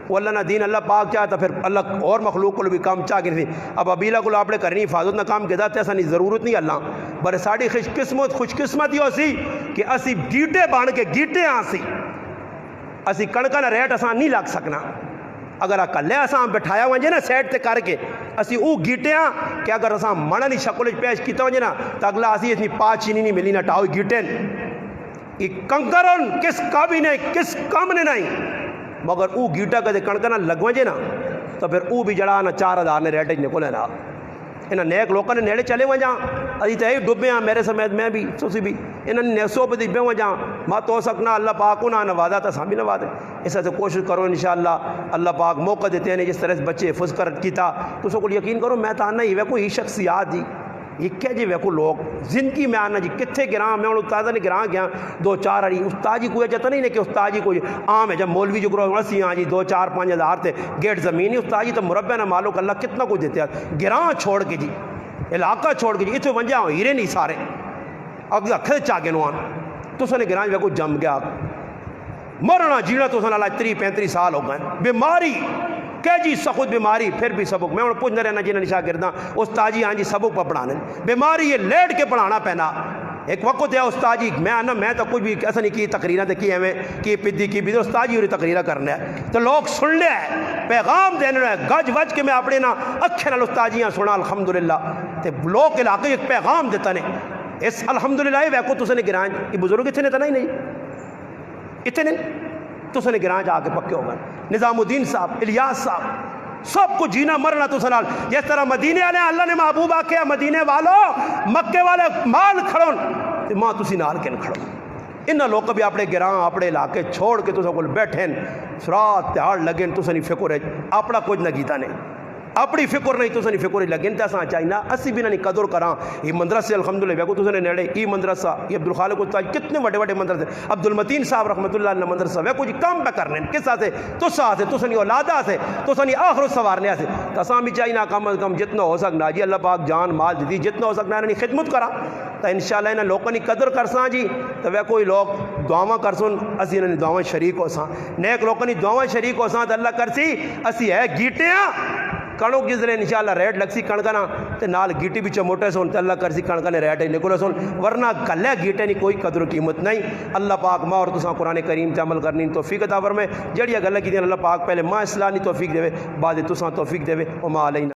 وہ اللہ نہ دین اللہ پاک چاہتا پھر اللہ اور مخلوق کو بھی کام چاہ کے اب ابیلا کو آپ نے کرنی حفاظت نہ کام کے داتے ایسا نہیں ضرورت نہیں اللہ بر ساری خوش قسمتی ہو سی کہ اسی گیٹے بان کے گیٹے ہاں سی اسی کڑکا نہ ریٹ اساں نہیں لگ سکنا اگر کلے اساں بٹھایا وجے نا سیٹ تے کر کے اسی او گیٹے ہاں کہ اگر اساں مڑنی شکل پیش کیتا وجے نا تو اگلا اسی اتنی پانچ چینی نہیں ملی نہ ٹاؤ گیٹے یہ کنکرن کس کابی نے کس کام نے نہیں مگر او گیٹا کدے کڑکا نہ لگ وجے نا تو پھر او بھی جڑا نہ 4000 نے ریٹ نکلے نا انہاں نیک لوگوں نے نیڑے چلے وجاں ابھی تو یہی ڈبے ہیں میرے سمیت میں بھی تسی بھی انہوں نے نیسو پہ دبے وجاں مت ہو سکنا اللہ پاک نہ نوازا تو سامی نوازے اس سے کوشش کرو انشاءاللہ اللہ پاک موقع دیتے ہیں جس طرح سے بچے حفظ کر کیتا تو سو کو یقین کرو میں تانا ہی ویکو ہی شخصیات جی یہ کیا جی ویکو لوگ زندگی میں آنا جی کتھے گراں میں انہوں استاد نے گراں گیا 2-4 اڑی استاد جی کوئی جاتا نہیں کہ استاد جی کوئی عام ہے جب مولوی جو کرو اسی ہاں جی 2-4-5 ہزار تے گیٹ زمین ہی استاد جی تو مربع نہ مالک اللہ کتنا کچھ دیتے ہیں گراں چھوڑ کے جی علاقہ چھوڑ کے جی اتنے ونجا ہیرے نہیں سارے اگ اکھے چاگے نوان تو سنے گران ویکو جم گیا مرنا جینا تو سنے اللہ 30-35 سال ہو گئے بیماری کہ جی سخت بیماری پھر بھی سبق میں انہوں پوچھنے رہنا جنہاں نشاہ کردہ استاد جی ہاں جی سبق پہ پڑھانے بیماری یہ لیٹ کے پڑھانا پہنا ایک وقت ہے استاد جی میں تو کچھ بھی ایسا نہیں کی تقریریں تے کی ہمیں کی پدی کی بھی استاد جی ہوری تقریریں کرنا ہے تو لوگ سن لیا ہے پیغام دینے ہے گج وج کے میں اپنے نا اکھے نال استاد جی سنا الحمدللہ تے لوگ علاقے ایک پیغام دیتا نے اس الحمدللہ ویکو تو سنے گران یہ بزرگ اتنے تو نہیں اتنے تو سنے گران جا کے پکے ہو گئے نظام الدین صاحب الیاس صاحب سب کو جینا مرنا تو سنال جس طرح مدینے والے اللہ نے محبوب آکھیا مدینے والو مکے والے مال کھڑون تے ماں تسی نال کن کھڑو انہاں لوگ بھی اپنے گراں اپنے علاقے چھوڑ کے تو کول بیٹھن رات تہاڑ لگن تو سنی فکر ہے اپنا کچھ نہ کیتا نہیں اپنی فکر نہیں تو سنی فکر لگن تے اساں چاہینا اسی بھی نہیں قدر کراں یہ مدرسے الحمدللہ ویکو تو سنے نیڑے یہ مدرسہ یہ عبدالخالق استاد کتنے بڑے بڑے مدرسے عبدالمتین صاحب رحمۃ اللہ علیہ مدرسہ ویکو جی کام پہ کرنے کس سے تو ساتھ تو سنی اولادہ سے تو سنی آخر سوارنے سے تو اساں بھی چاہینا کم از کم جتنا ہو سکنا جی اللہ پاک جان مال دی جتنا ہو سکنا انہاں خدمت کرا تو انشاءاللہ انہاں لوگوں کی قدر کرساں جی تو ویکو لوگ دعاواں کرسن اسی انہاں دعاواں شریک ہوساں نیک لوگوں کی دعاواں شریک ہوساں تو اللہ کرسی اسی ہے گیٹیاں کڑوں گزرے انشاءاللہ ریٹ لگ سی کڑکنا تے نال گیٹی بھی چموٹے سن تے اللہ کر سی کڑکنے ریٹ نکلے سن ورنہ کلے گیٹے نہیں کوئی قدر و قیمت نہیں اللہ پاک ماں اور تساں قرآن کریم تے عمل کرنی توفیق عطا فرمائے جڑی گلاں کیتیاں اللہ پاک پہلے ماں اصلاح نہیں توفیق دے بعد تساں توفیق دے وما علینا